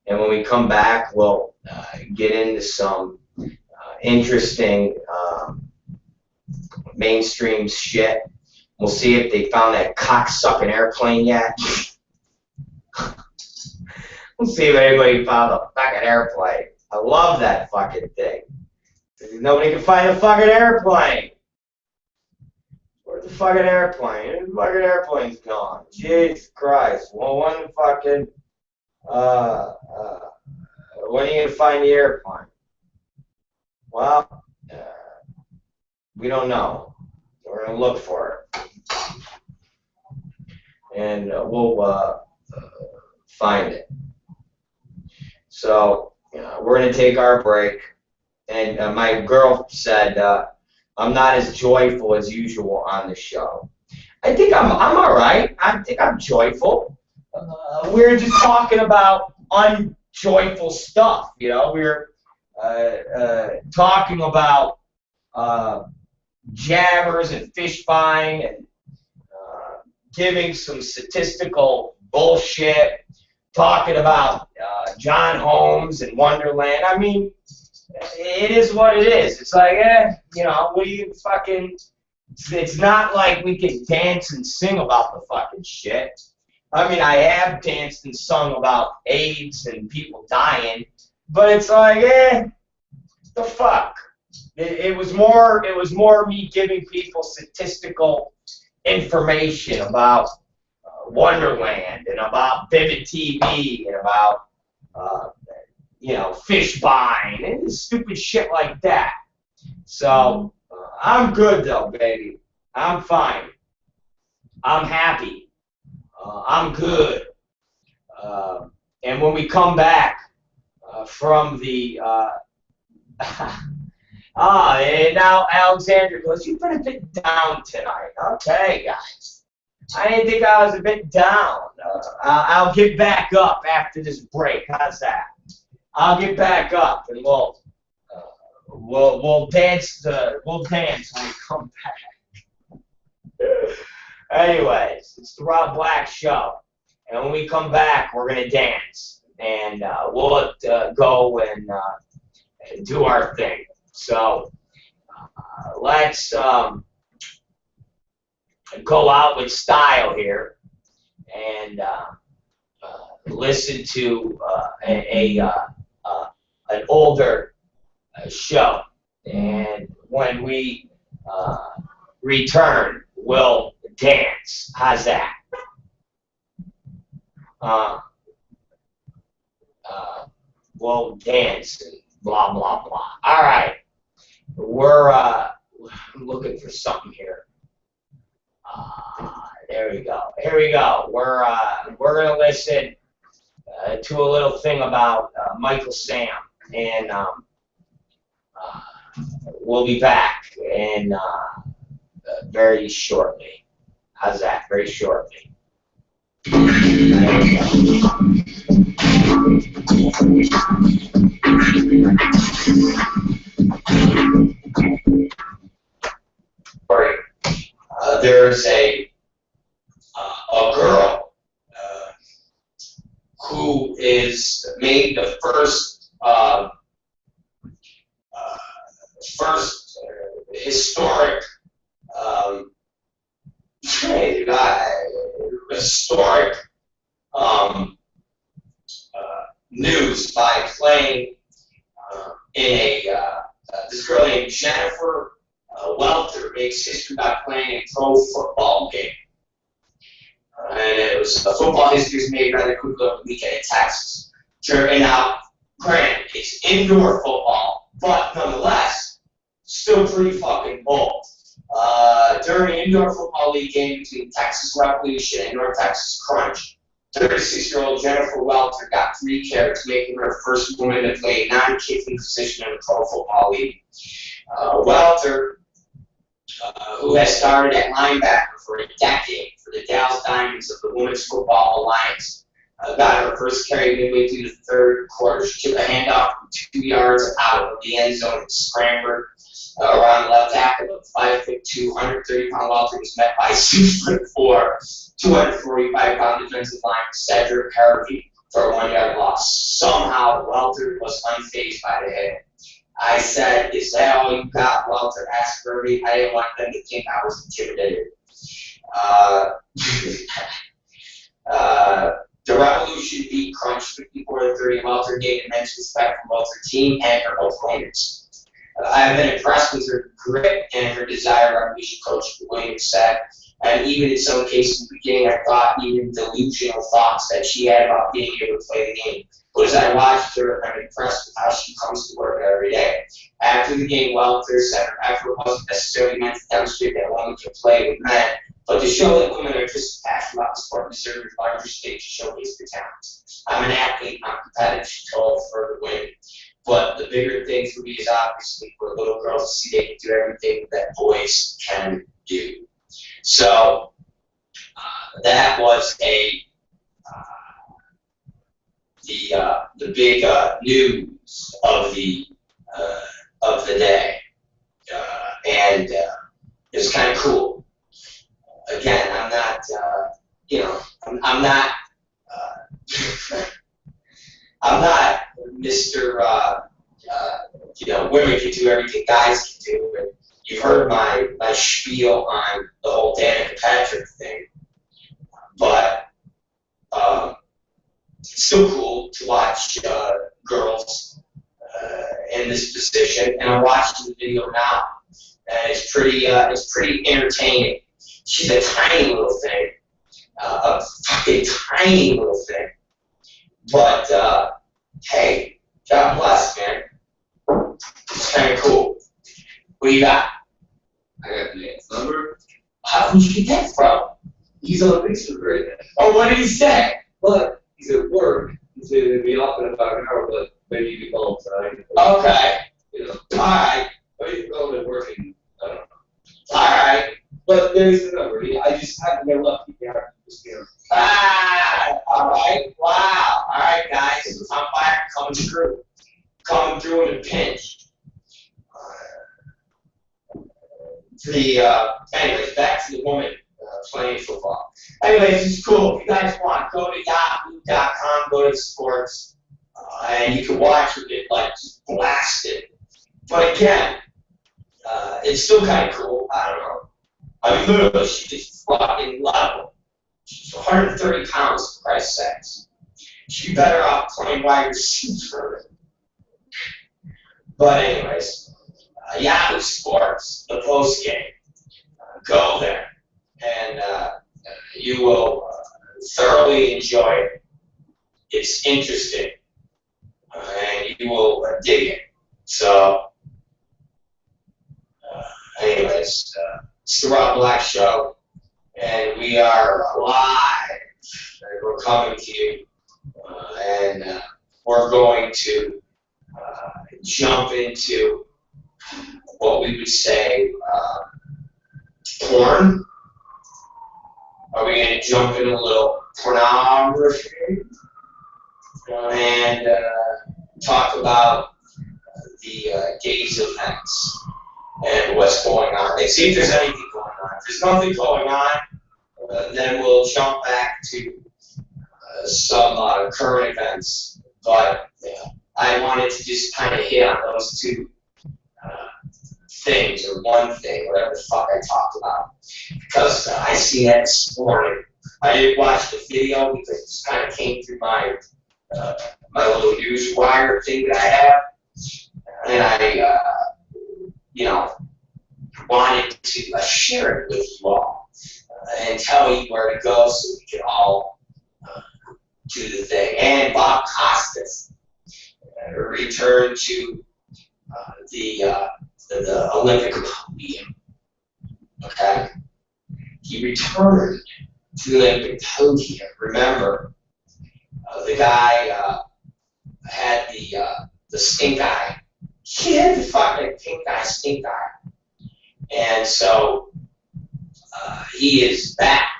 And when we come back, we'll get into some interesting mainstream shit. We'll see if they found that cocksucking airplane yet. We'll see if anybody found a fucking airplane. I love that fucking thing. Nobody can find a fucking airplane. Where's the fucking airplane? The fucking airplane's gone. Jesus Christ. Well, when fucking when are you gonna find the airplane? Well, we don't know. We're gonna look for it. and we'll find it. So we're going to take our break. And my girl said I'm not as joyful as usual on the show. I think I'm all right. I think I'm joyful. We're just talking about unjoyful stuff, you know. We're talking about jammers and fish buying and giving some statistical bullshit, talking about John Holmes and Wonderland. I mean, it is what it is. It's like, you know, what do you fucking... It's not like we can dance and sing about the fucking shit. I mean, I have danced and sung about AIDS and people dying, but it's like, the fuck. It was more me giving people statistical information about Wonderland and about Vivid TV and about you know, fish buying and stupid shit like that. So I'm good though, baby. I'm fine. I'm happy. I'm good. And when we come back from the and now Alexander goes, you've been a bit down tonight. Okay, guys. I didn't think I was a bit down. I'll get back up after this break. How's that? I'll get back up and we'll dance. We'll dance when we come back. Anyways, it's the Rob Black Show, and when we come back, we're gonna dance and we'll go and do our thing. So let's go out with style here and listen to an older show. And when we return, we'll dance. How's that? We'll dance and blah, blah, blah. All right. We're looking for something here. There we go. Here we go. We're gonna listen to a little thing about Michael Sam, and we'll be back in very shortly. How's that? Very shortly. There's a girl who is made the first historic news by playing in this girl named Jennifer Welter makes history by playing a pro football game. And it was football history was made rather quickly over the weekend in Texas. And now, granted, it's indoor football, but nonetheless, still pretty fucking bold. During an indoor football league game between Texas Revolution and North Texas Crunch, 36-year-old Jennifer Welter got 3 carries, making her first woman to play a non-kicking position in the pro football league. Welter, who has started at linebacker for a decade for the Dallas Diamonds of the Women's Football Alliance, got her first carry midway through the third quarter. She took a handoff from 2 yards out of the end zone and scrambled around the left tackle. The 5'2", 130-pound Welter was met by 6'4", 245-pound defensive lineman Cedric Harvey for a 1-yard loss. Somehow, Welter was unfazed by the hit. I said, "Is that all you got?" Welter asked Harvey. I didn't want them to think I was intimidated. The Revolution beat Crunch 54-30. Welter gained immense respect from Welter's team and her opponents. I have been impressed with her grit and her desire, Revolution coach Williams said. And even in some cases in the beginning, I thought even delusional thoughts that she had about being able to play the game. But as I watched her, I'm impressed with how she comes to work every day. After the game, Welter said her effort wasn't necessarily meant to demonstrate that women can play with men, but to show that women are just as passionate about the sport and deserve a larger stage to showcase their talents. I'm an athlete, I'm competitive, told for the win. But the bigger thing for me is obviously for little girls to see they can do everything that boys can do. So that was the big news of the day, and it's kind of cool. Again, I'm not, I'm not, I'm not Mr. Women can do everything guys can do. And you've heard my spiel on the whole Danica Patrick thing, but it's still cool to watch girls in this position, and I'm watching the video now, and it's pretty entertaining. She's a tiny little thing, a fucking tiny little thing, but hey, God bless, man. It's kind of cool. What do you got? I got Nate's number. How did you get that from? He's on Facebook right now. Oh, what did he say? But he's at work. He's going to be off in about an hour, but maybe you can call him tonight. Okay. Alright. But he's probably working. I don't know. Alright. But there's the number. I just happened to get lucky. Yeah, just Alright. Wow. Alright, guys. I'm back coming through. Coming through in a pinch. Anyways, back to the woman playing football. Anyways, it's cool. If you guys want, go to yahoo.com, go to the sports, and you can watch her get just blasted. But again, it's still kind of cool. I don't know. I mean, literally, she just fucking level. She's 130 pounds, for Christ's sakes. She'd be better off playing wide receiver. But anyways, Yahoo Sports, the post game. Go there, and you will thoroughly enjoy it. It's interesting, and you will dig it. So, anyways, it's the Rob Black Show, and we are live, and we're coming to you, and we're going to jump into what we would say porn. Are we going to jump in a little pornography and talk about the gays events and what's going on? And see if there's anything going on. If there's nothing going on, then we'll jump back to some current events. But I wanted to just kind of hit on those two things, or one thing, whatever the fuck I talked about, because I seen it this morning. I didn't watch the video because it just kind of came through my my little news wire thing that I have, and I wanted to share it with you all and tell you where to go so we can all do the thing. And Bob Costas returned to the Olympic podium. Okay? He returned to the Olympic podium. Remember, the guy had the stink eye. He had the fucking pink eye, stink eye. And so he is back.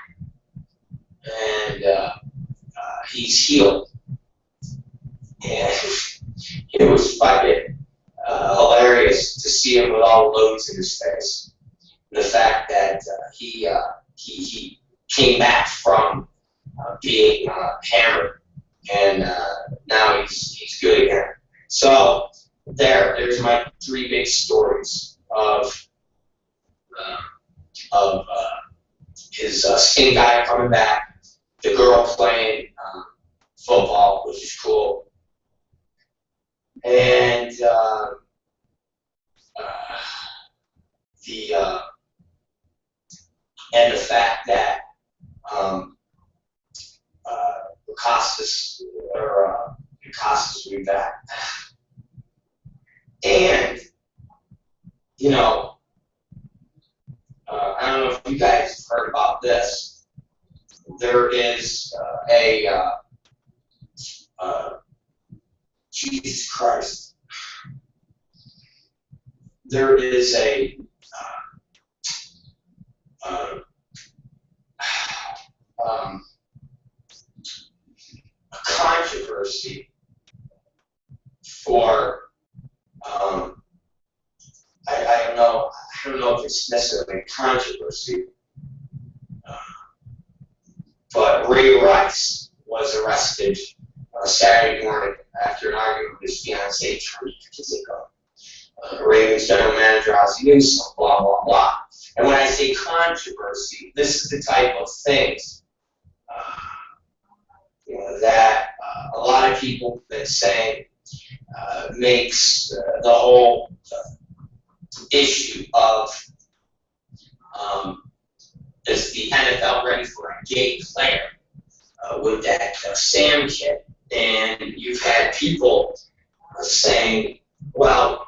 And he's healed. And it was fucking hilarious to see him with all the loads in his face. The fact that he came back from being hammered, and now he's good again. So there's my three big stories of his skin guy coming back, the girl playing football, which is cool, and the fact that Costas will be back, and I don't know if you guys have heard about this. There is Jesus Christ. There is a controversy for I don't know if it's necessarily a controversy, but Ray Rice was arrested Saturday morning after an argument with his fiancée, Charlie Kiziko. Ray was general manager of Aussie News, so blah, blah, blah. And when I say controversy, this is the type of things that a lot of people that say makes the whole issue of is the NFL ready for a gay player with that Sam kid? And you've had people saying, well,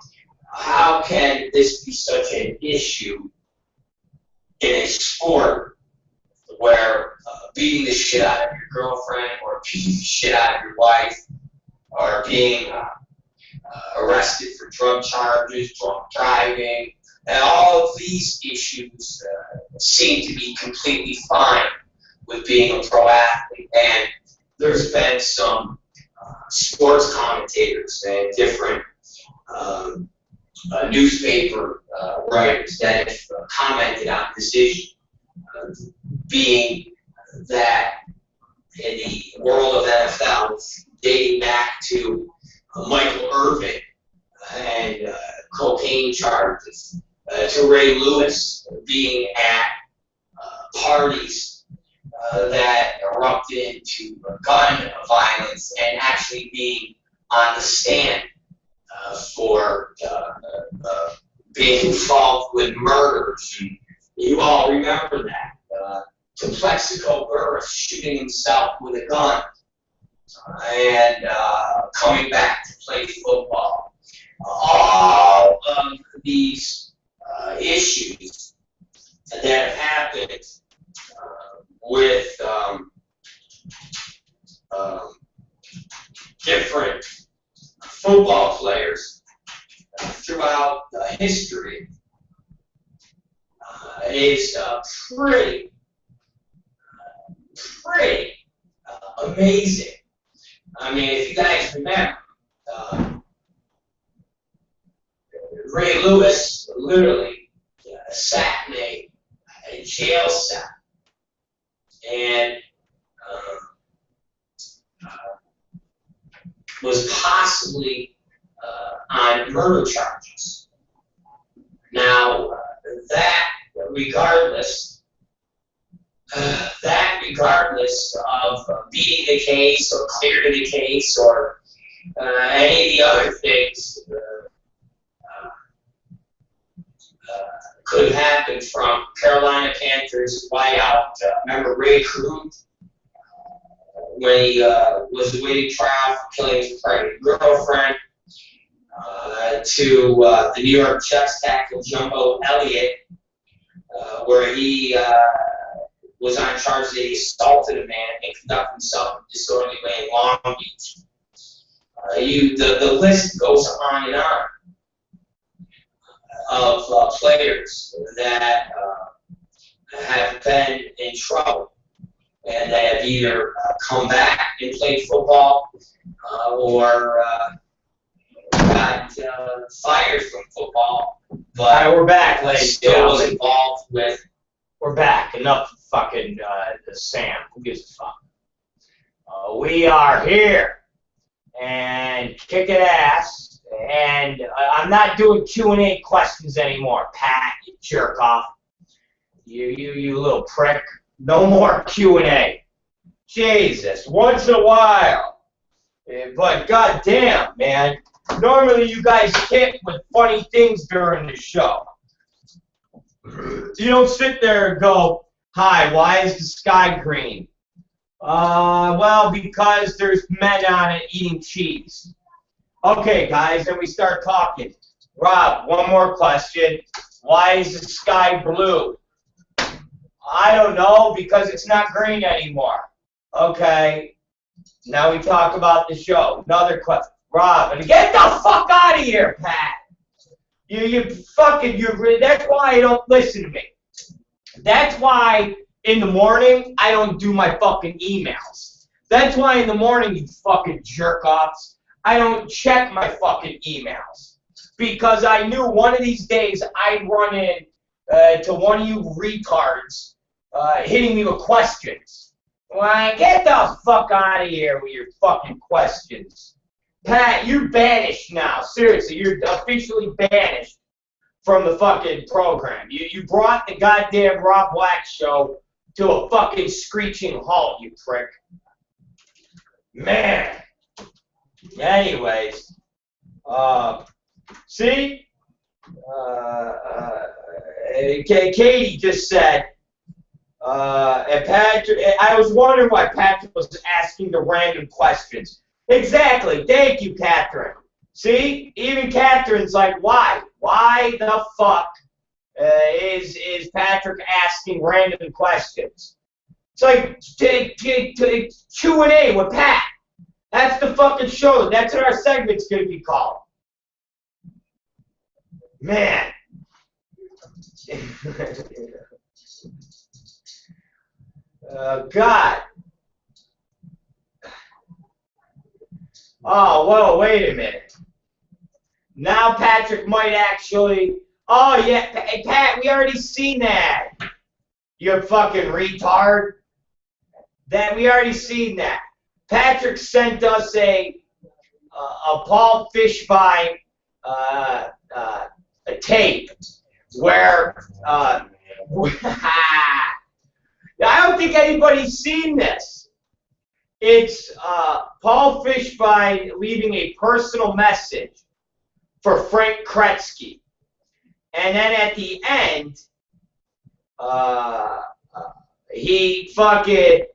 how can this be such an issue in a sport where beating the shit out of your girlfriend or beating the shit out of your wife or being arrested for drug charges, drunk driving, and all of these issues seem to be completely fine with being a pro athlete. And there's been some sports commentators and different newspaper writers that have commented on this issue, being that in the world of NFL, dating back to Michael Irvin and cocaine charges, to Ray Lewis being at parties that erupted into gun violence and actually being on the stand for being involved with murders. And you all remember that. To Plexico Burris shooting himself with a gun and coming back to play football. All of these issues that have happened with different football players throughout history is pretty amazing. I mean, if you guys remember, Ray Lewis literally sat in a jail cell and was possibly on murder charges. Now, that regardless of beating the case or clearing the case or any of the other things could happen from Carolina Panthers wideout. Remember Ray Crew when he was awaiting trial for killing his pregnant girlfriend, to the New York Jets tackle Jumbo Elliott, where he was on charge that he assaulted a man and conducted himself in a disorderly way in Long Beach. The list goes on and on of players that have been in trouble and that have either come back and played football or got fired from football. But All right, we're back, ladies. Still was involved with. We're back. Enough fucking Sam. Who gives a fuck? We are here and kicking ass. And I'm not doing Q&A questions anymore, Pat. You jerk off. You little prick. No more Q&A. Jesus, once in a while. But goddamn, man. Normally you guys hit with funny things during the show. You don't sit there and go, hi, why is the sky green? Well, because there's men on it eating cheese. Okay, guys, then we start talking. Rob, one more question. Why is the sky blue? I don't know, because it's not green anymore. Okay. Now we talk about the show. Another question. Rob, and get the fuck out of here, Pat. That's why you don't listen to me. That's why in the morning I don't do my fucking emails. That's why in the morning, you fucking jerk-offs, I don't check my fucking emails. Because I knew one of these days I'd run in to one of you retards hitting me with questions. Why, get the fuck out of here with your fucking questions. Pat, you're banished now. Seriously, you're officially banished from the fucking program. You brought the goddamn Rob Black show to a fucking screeching halt, you prick. Man. Anyways. See? Katie just said, and Patrick, I was wondering why Patrick was asking the random questions. Exactly. Thank you, Catherine. See? Even Catherine's like, why? Why the fuck is Patrick asking random questions? It's like Q&A with Pat. That's the fucking show. That's what our segment's going to be called. Man. God. Oh, whoa, wait a minute. Now Patrick might actually... Oh, yeah, hey, Pat, we already seen that. You fucking retard. That we already seen that. Patrick sent us a Paul Fishbein a tape where I don't think anybody's seen this. It's Paul Fishbein leaving a personal message for Frank Kretzky. And then at the end, he fucking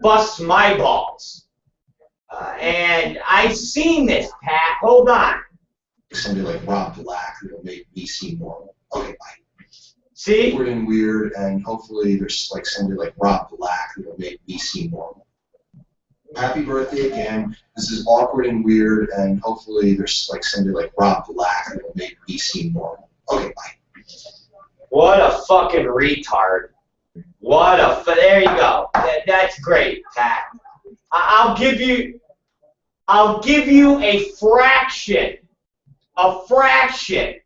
busts my balls. And I've seen this, Pat. Hold on. Somebody like Rob Black that'll make me seem normal. Okay, bye. See? Awkward and weird, and hopefully there's like somebody like Rob Black that'll make me seem normal. Happy birthday again. This is awkward and weird, and hopefully there's like somebody like Rob Black that'll make me seem normal. Okay, bye. What a fucking retard. What a... There you go. That's great, Pat. I'll give you a fraction. A fraction.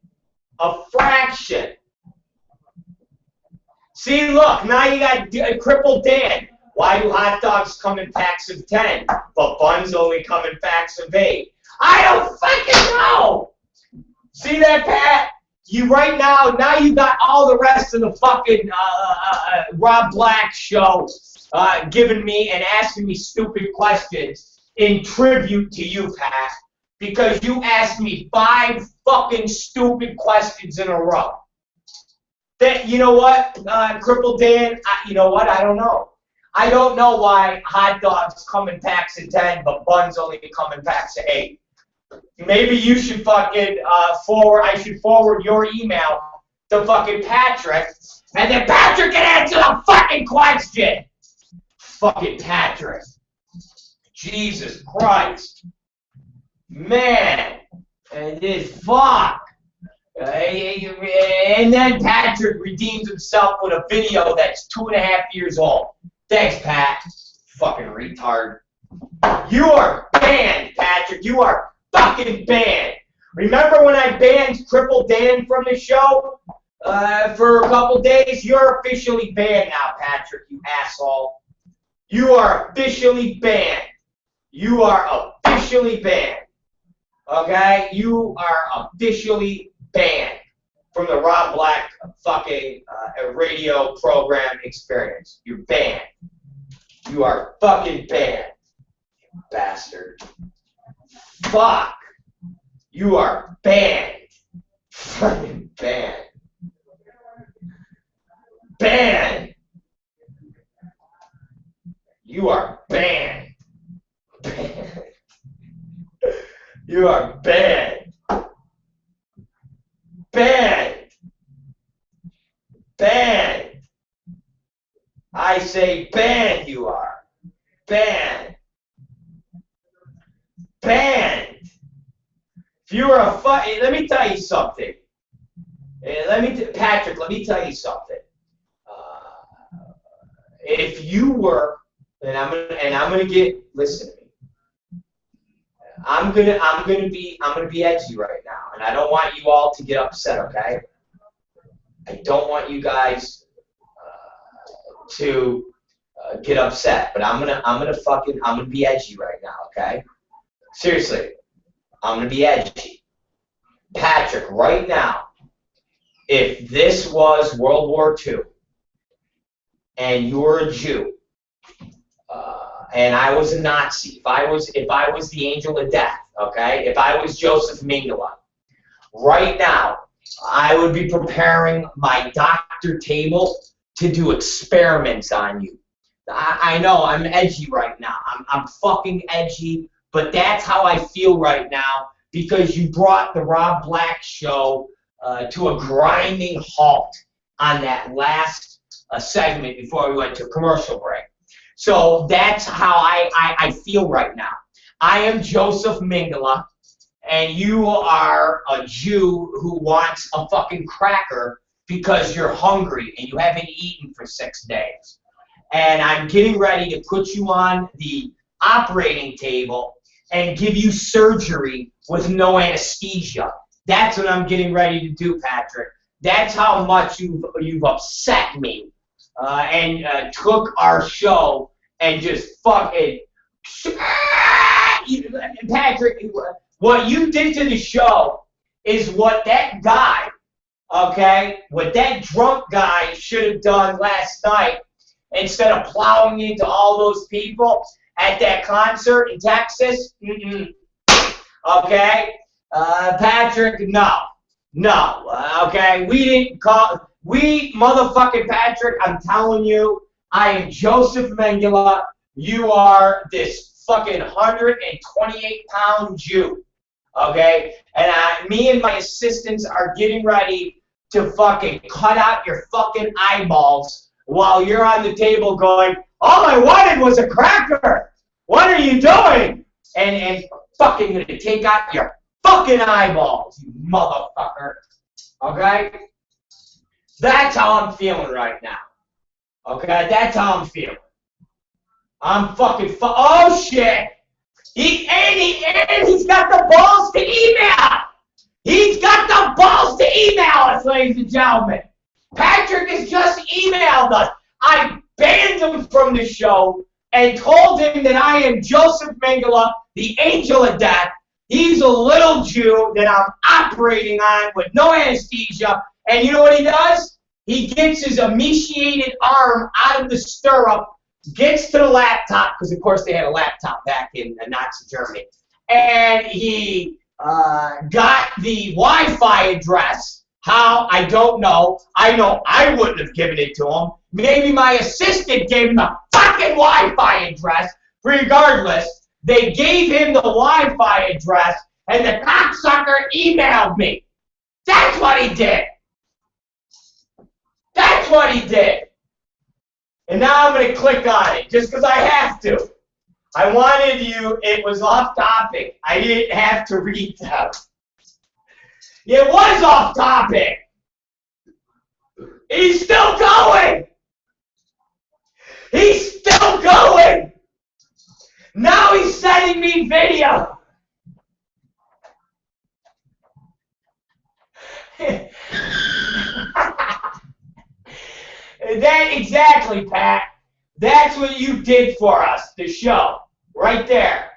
A fraction. See, look, now you got Crippled Dan. Why do hot dogs come in packs of 10, but buns only come in packs of 8? I don't fucking know! See that, Pat? You right now you got all the rest of the fucking Rob Black show giving me and asking me stupid questions in tribute to you, Pat, because you asked me 5 fucking stupid questions in a row. That, you know what, Crippled Dan, you know what, I don't know. I don't know why hot dogs come in packs of 10, but buns only come in packs of 8. Maybe you should fucking I should forward your email to fucking Patrick, and then Patrick can answer the fucking question. Fucking Patrick. Jesus Christ. Man. And this fuck. And then Patrick redeems himself with a video that's 2.5 years old. Thanks, Pat. Fucking retard. You are banned, Patrick. You are fucking banned. Remember when I banned Crippled Dan from the show for a couple days? You're officially banned now, Patrick, you asshole. You are officially banned. You are officially banned. Okay? You are officially banned from the Rob Black fucking radio program experience. You're banned. You are fucking banned. You bastard. Fuck. You are banned. Fucking banned. Banned. You are banned. Banned. You are banned. Banned. Banned. I say banned you are. Banned. Banned. If you were a let me tell you something. Patrick, let me tell you something. If you were, and I'm gonna get, listen to me. I'm gonna be edgy right now, and I don't want you all to get upset, okay? I don't want you guys to get upset, but I'm gonna be edgy right now, okay? Seriously, I'm gonna be edgy. Patrick, right now, if this was World War II and you're a Jew and I was a Nazi, if I was the angel of death, okay, if I was Joseph Mengele, right now I would be preparing my doctor table to do experiments on you. I know I'm edgy right now. I'm fucking edgy, but that's how I feel right now because you brought the Rob Black show to a grinding halt on that last segment before we went to commercial break. So that's how I feel right now. I am Joseph Mengele, and you are a Jew who wants a fucking cracker because you're hungry and you haven't eaten for 6 days. And I'm getting ready to put you on the operating table and give you surgery with no anesthesia. That's what I'm getting ready to do, Patrick. That's how much you've upset me and took our show and just fucking... Patrick, what you did to the show is what that guy, okay, what that drunk guy should have done last night instead of plowing into all those people at that concert in Texas. Okay? Patrick, no. Okay? We motherfucking Patrick, I'm telling you, I am Joseph Mengele. You are this fucking 128-pound Jew. Okay? And me and my assistants are getting ready to fucking cut out your fucking eyeballs while you're on the table going, all I wanted was a cracker. What are you doing? And fucking gonna take out your fucking eyeballs, you motherfucker. Okay? That's how I'm feeling right now. Okay? That's how I'm feeling. I'm fucking oh shit! He's got the balls to email! He's got the balls to email us, ladies and gentlemen! Patrick has just emailed us. I banned him from the show and told him that I am Joseph Mengele, the angel of death. He's a little Jew that I'm operating on with no anesthesia. And you know what he does? He gets his emaciated arm out of the stirrup, gets to the laptop, because of course they had a laptop back in Nazi Germany, and he got the Wi-Fi address. How? I don't know. I know I wouldn't have given it to him. Maybe my assistant gave him the fucking Wi-Fi address. Regardless, they gave him the Wi-Fi address, and the cocksucker emailed me. That's what he did. That's what he did. And now I'm going to click on it, just because I have to. I wanted you, it was off topic. I didn't have to read them. It was off topic. He's still going. He's still going. Now he's sending me video. That exactly, Pat. That's what you did for us, the show. Right there.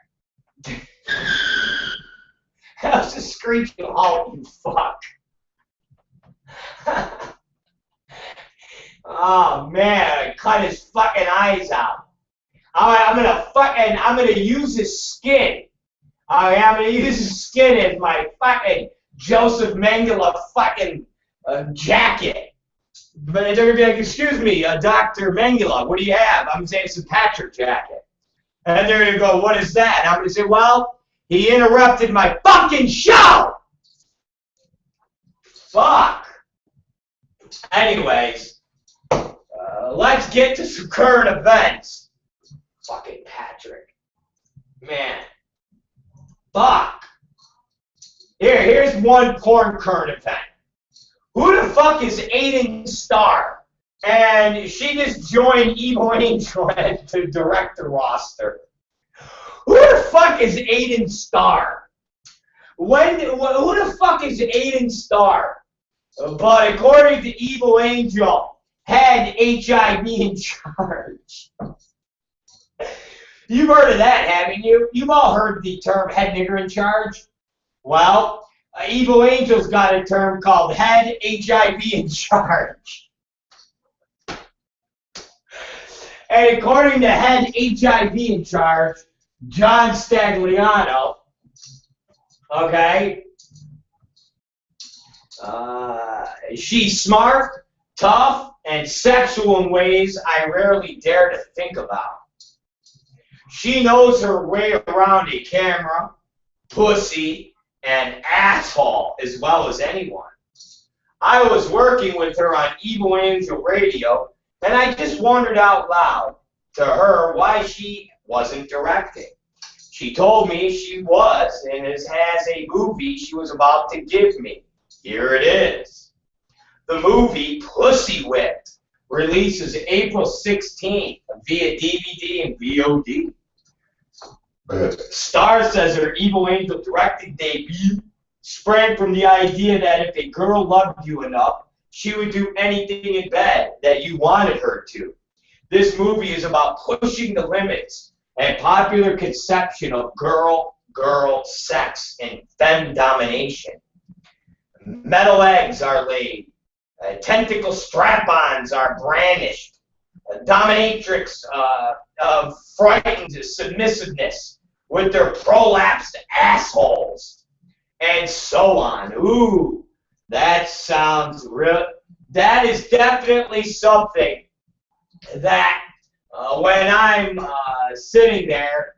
That was a screeching halt, you fuck. Oh man, I cut his fucking eyes out. Alright, I'm gonna use his skin. Alright, I'm gonna use his skin as my fucking Joseph Mengele fucking jacket. But they're gonna be like, excuse me, Dr. Mengele, what do you have? I'm gonna say it's a Patrick jacket. And they're gonna go, what is that? And I'm gonna say, well, he interrupted my fucking show! Fuck! Anyways, let's get to some current events. Fucking Patrick. Man. Fuck. Here's one porn current event. Who the fuck is Aiden Starr? And she just joined Evil Angel as the director roster. Who the fuck is Aiden Starr? Who the fuck is Aiden Starr? But according to Evil Angel, had HIV in charge. You've heard of that, haven't you? You've all heard the term head nigger in charge. Well, Evil Angel's got a term called head HIV in charge. And according to head HIV in charge, John Stagliano, okay, she's smart, tough, and sexual in ways I rarely dare to think about. She knows her way around a camera, pussy, and asshole as well as anyone. I was working with her on Evil Angel Radio, and I just wondered out loud to her why she wasn't directing. She told me she was, and has a movie she was about to give me. Here it is. The movie Pussy Whipped releases April 16th via DVD and VOD. Starr says her Evil Angel directing debut sprang from the idea that if a girl loved you enough, she would do anything in bed that you wanted her to. This movie is about pushing the limits and popular conception of girl sex and femme domination. Metal eggs are laid. Tentacle strap-ons are brandished. Dominatrix frightened submissiveness with their prolapsed assholes. And so on. Ooh, that sounds real. That is definitely something that when I'm sitting there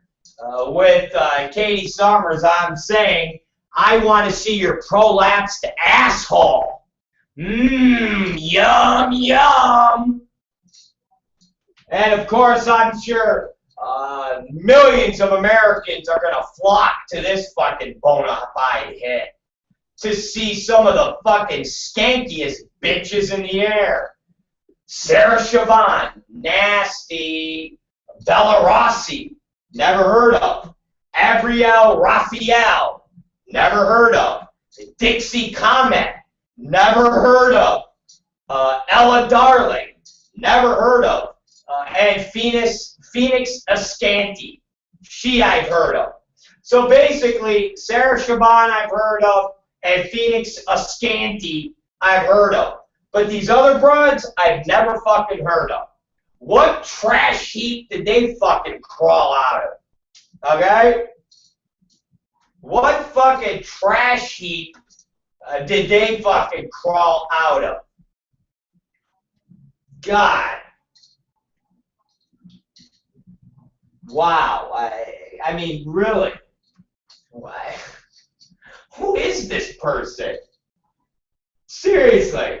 with Katie Summers, I'm saying, I want to see your prolapsed asshole. Mmm, yum, yum. And of course, I'm sure millions of Americans are going to flock to this fucking bona fide hit to see some of the fucking skankiest bitches in the air. Sarah Siobhan, nasty. Bella Rossi, never heard of. Abrielle Raphael, never heard of. Dixie Comet, never heard of. Ella Darling, never heard of. And Phoenix Ascanti, she I've heard of. So basically, Sarah Siobhan I've heard of, and Phoenix Ascanti I've heard of. But these other broads I've never fucking heard of. What trash heap did they fucking crawl out of? Okay? What fucking trash heap did they fucking crawl out of? God. Wow. I mean, really? Why? Who is this person? Seriously.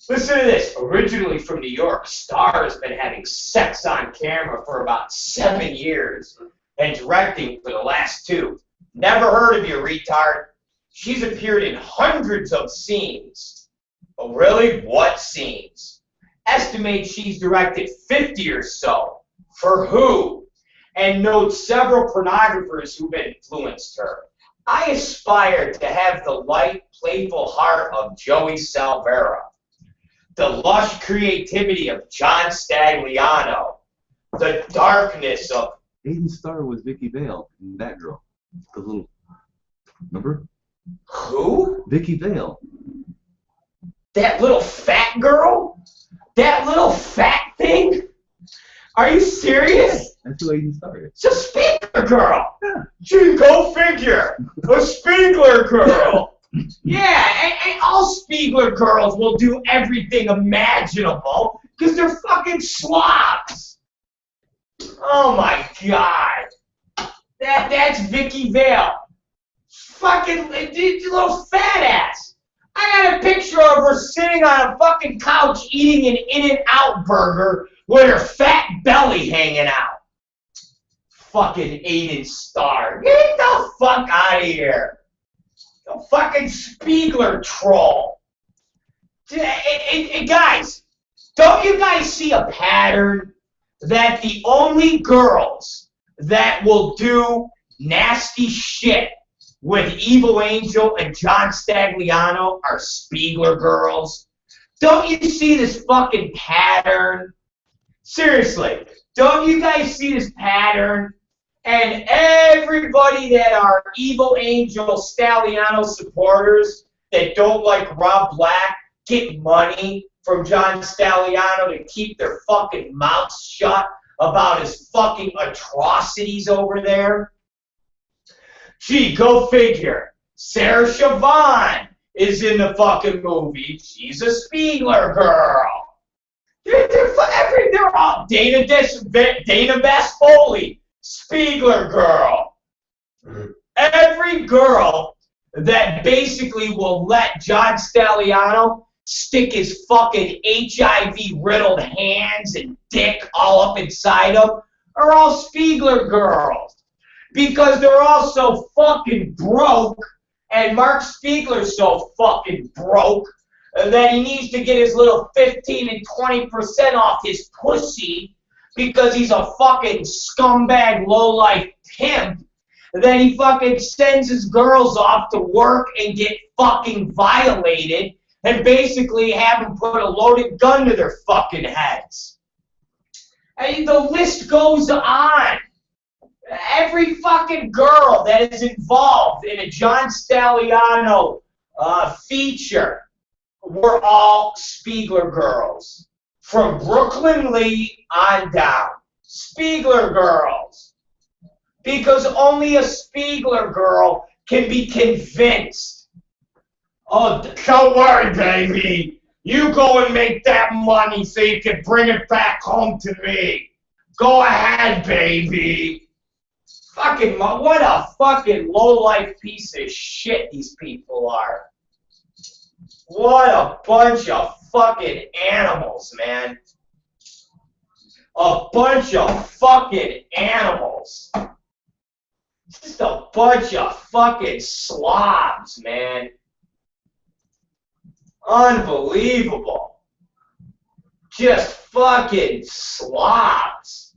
Listen to this. Originally from New York, Starr has been having sex on camera for about 7 years and directing for the last 2. Never heard of you, retard. She's appeared in hundreds of scenes. Oh, really? What scenes? Estimate she's directed 50 or so. For who? And notes several pornographers who've influenced her. I aspire to have the light, playful heart of Joey Salvera, the lush creativity of John Stagliano, the darkness of... Aiden Starr was Vicky Vale, that girl. The little... Remember? Who? Vicky Vale. That little fat girl? That little fat thing? Are you serious? That's who Aiden Starr is. It's a Spiegler girl. Yeah. Gee, go figure. A Spiegler girl. Yeah, and all Spiegler girls will do everything imaginable because they're fucking slobs. Oh my God. That's Vicky Vale. Fucking little fat ass. I got a picture of her sitting on a fucking couch eating an In-N-Out burger with her fat belly hanging out. Fucking Aiden Starr. Get the fuck out of here. The fucking Spiegler troll. Guys, don't you guys see a pattern that the only girls that will do nasty shit with Evil Angel and John Stagliano are Spiegler girls? Don't you see this fucking pattern? Seriously, don't you guys see this pattern? And everybody that are Evil Angel Stagliano supporters that don't like Rob Black get money from John Stagliano to keep their fucking mouths shut about his fucking atrocities over there. Gee, go figure. Sarah Siobhan is in the fucking movie. She's a Spiegler girl. They're all Dana Bass Foley, Spiegler girl. Every girl that basically will let John Stagliano stick his fucking HIV-riddled hands and dick all up inside him are all Spiegler girls. Because they're all so fucking broke, and Mark Spiegler's so fucking broke that he needs to get his little 15 and 20% off his pussy because he's a fucking scumbag lowlife pimp. Then he fucking sends his girls off to work and get fucking violated and basically have them put a loaded gun to their fucking heads. And the list goes on. Every fucking girl that is involved in a John Stagliano feature were all Spiegler girls. From Brooklyn Lee on down. Spiegler girls. Because only a Spiegler girl can be convinced. Oh, don't worry, baby. You go and make that money so you can bring it back home to me. Go ahead, baby. Fucking, what a fucking low-life piece of shit these people are. What a bunch of fucking animals, man. A bunch of fucking animals. Just a bunch of fucking slobs, man. Unbelievable. Just fucking slobs.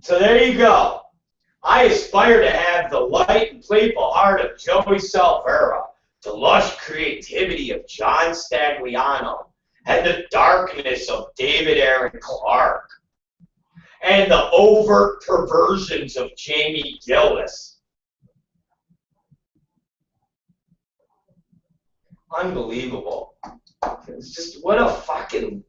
So there you go. I aspire to have the light and playful heart of Joey Salvera, the lush creativity of John Stagliano, and the darkness of David Aaron Clark, and the overt perversions of Jamie Gillis. Unbelievable. It's just, what a fucking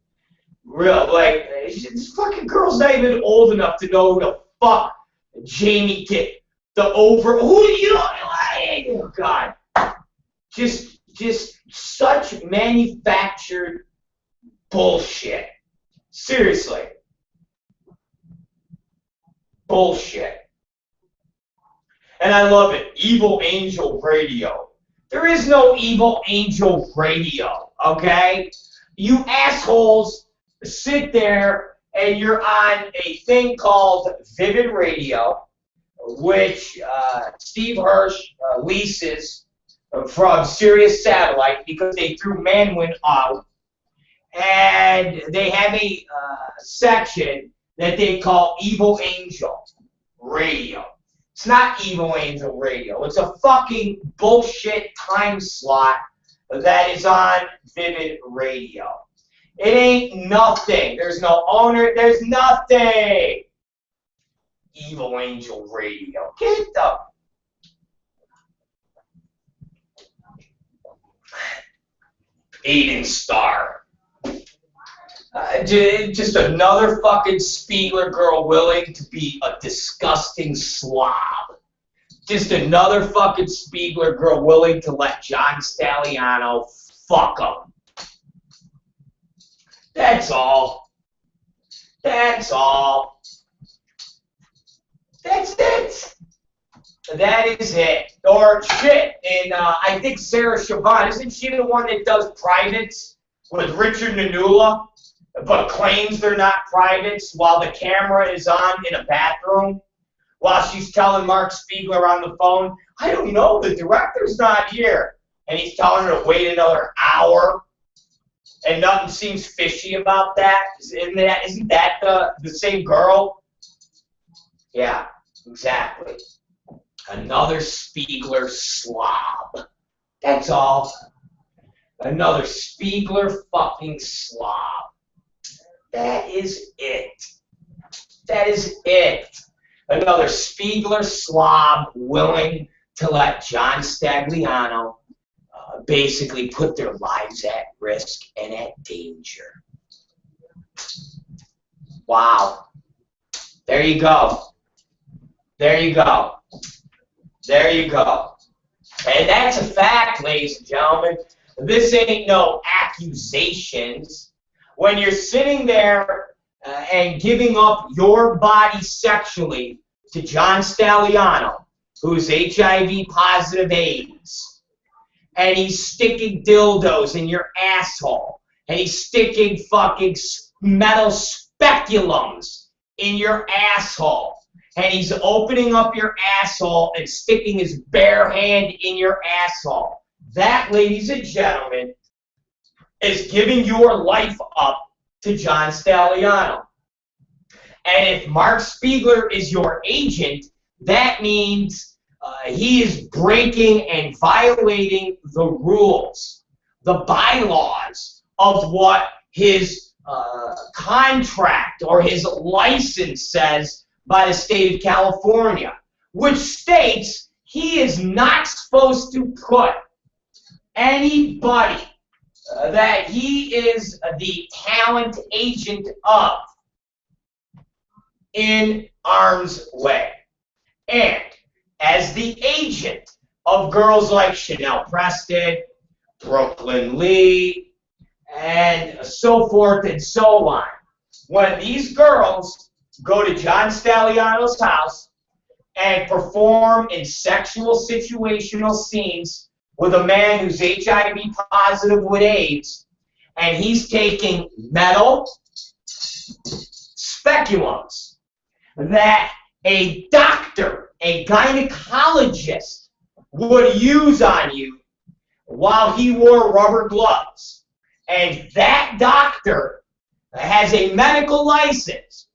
real, like, this fucking girl's not even old enough to know who the fuck Jamie did. The over, who do you know? Oh, God. Just such manufactured bullshit. Seriously. Bullshit. And I love it. Evil Angel Radio. There is no Evil Angel Radio, okay? You assholes sit there and you're on a thing called Vivid Radio, which Steve Hirsch leases from Sirius Satellite because they threw Manwin out. And they have a section that they call Evil Angel Radio. It's not Evil Angel Radio. It's a fucking bullshit time slot that is on Vivid Radio. It ain't nothing. There's no owner. There's nothing. Evil Angel Radio. Get the... Aiden Starr. Just another fucking Spiegler girl willing to be a disgusting slob. Just another fucking Spiegler girl willing to let John Stagliano fuck him. That's all. That's all. That's it. That is it. Or shit, and I think Sarah Siobhan, isn't she the one that does privates with Richard Nanula, but claims they're not privates while the camera is on in a bathroom, while she's telling Mark Spiegler on the phone, I don't know, the director's not here. And he's telling her to wait another hour, and nothing seems fishy about that. Isn't that the same girl? Yeah, exactly. Another Spiegler slob. That's all. Another Spiegler fucking slob. That is it. That is it. Another Spiegler slob willing to let John Stagliano basically put their lives at risk and at danger. Wow. There you go. There you go. There you go. And that's a fact, ladies and gentlemen. This ain't no accusations. When you're sitting there and giving up your body sexually to John Stagliano, who's HIV positive AIDS, and he's sticking dildos in your asshole, and he's sticking fucking metal speculums in your asshole, and he's opening up your asshole and sticking his bare hand in your asshole. That, ladies and gentlemen, is giving your life up to John Stagliano. And if Mark Spiegler is your agent, that means he is breaking and violating the rules, the bylaws of what his contract or his license says by the state of California, which states he is not supposed to put anybody that he is the talent agent of in harm's way. And as the agent of girls like Chanel Preston, Brooklyn Lee, and so forth and so on, when these girls go to John Stagliano's house and perform in sexual situational scenes with a man who's HIV positive with AIDS, and he's taking metal speculums that a doctor, a gynecologist, would use on you while he wore rubber gloves. And that doctor has a medical license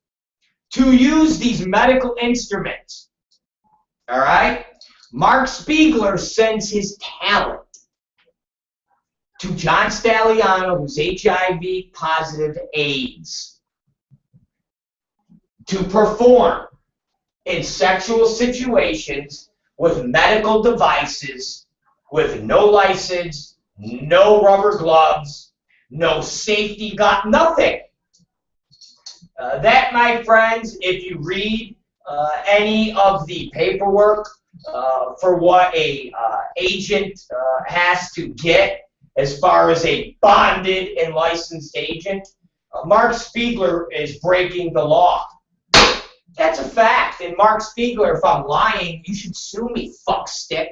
to use these medical instruments. All right? Mark Spiegler sends his talent to John Stagliano, who's HIV positive AIDS, to perform in sexual situations with medical devices, with no license, no rubber gloves, no safety nothing. That, my friends, if you read any of the paperwork for what a agent has to get as far as a bonded and licensed agent, Mark Spiegler is breaking the law. That's a fact. And Mark Spiegler, if I'm lying, you should sue me, fuckstick.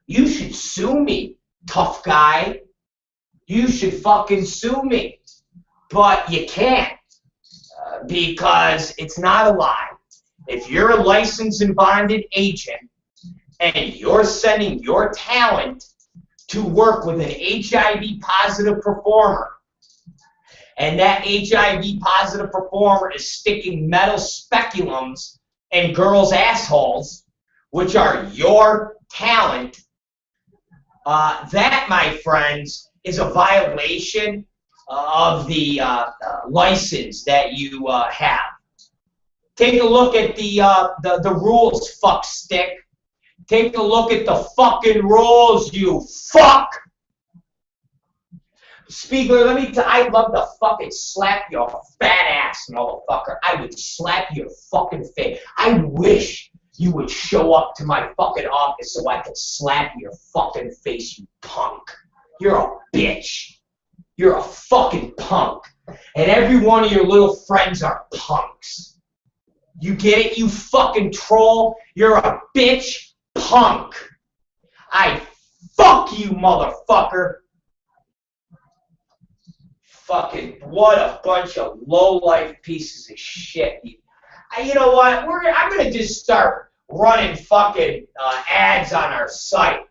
You should sue me, tough guy. You should fucking sue me. But you can't because it's not a lie. If you're a licensed and bonded agent and you're sending your talent to work with an HIV positive performer, and that HIV positive performer is sticking metal speculums in girls' assholes, which are your talent, that, my friends, is a violation of the license that you have. Take a look at the rules, fuckstick. Take a look at the fucking rules, you fuck. Spiegler, let me tell you, I'd love to fucking slap your fat ass, motherfucker. I would slap your fucking face. I wish you would show up to my fucking office so I could slap your fucking face, you punk. You're a bitch. You're a fucking punk. And every one of your little friends are punks. You get it, you fucking troll? You're a bitch. punk. I fuck you, motherfucker. Fucking what a bunch of low-life pieces of shit. You know what? I'm gonna just start running fucking ads on our site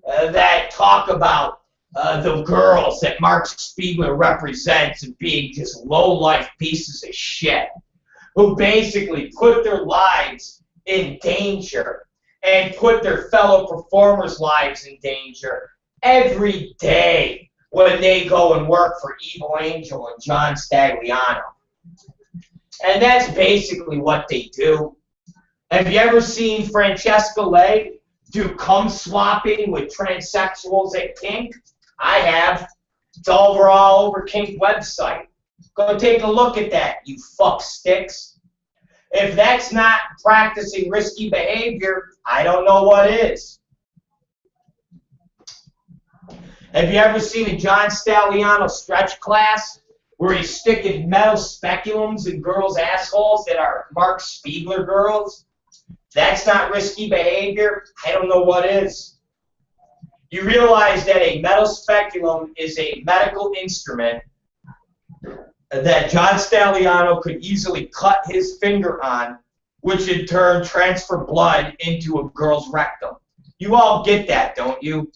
that talk about the girls that Mark Spiegler represents as being just low-life pieces of shit who basically put their lives in danger and put their fellow performers' lives in danger every day when they go and work for Evil Angel and John Stagliano. And that's basically what they do. Have you ever seen Francesca Lay do cum swapping with transsexuals at Kink? I have. It's all over Kink website. Go take a look at that, you fuck sticks. If that's not practicing risky behavior, I don't know what is. Have you ever seen a John Stagliano stretch class where he's sticking metal speculums in girls' assholes that are Mark Spiegler girls? If that's not risky behavior, I don't know what is. You realize that a metal speculum is a medical instrument that John Stagliano could easily cut his finger on, which in turn transfer blood into a girl's rectum. You all get that, don't you?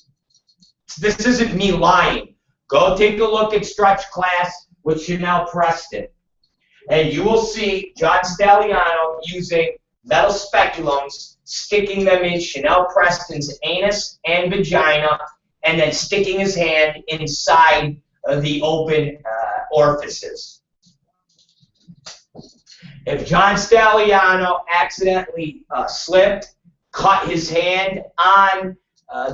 This isn't me lying. Go take a look at Stretch Class with Chanel Preston, and you will see John Stagliano using metal speculums, sticking them in Chanel Preston's anus and vagina, and then sticking his hand inside the open orifices. If John Stagliano accidentally slipped, cut his hand on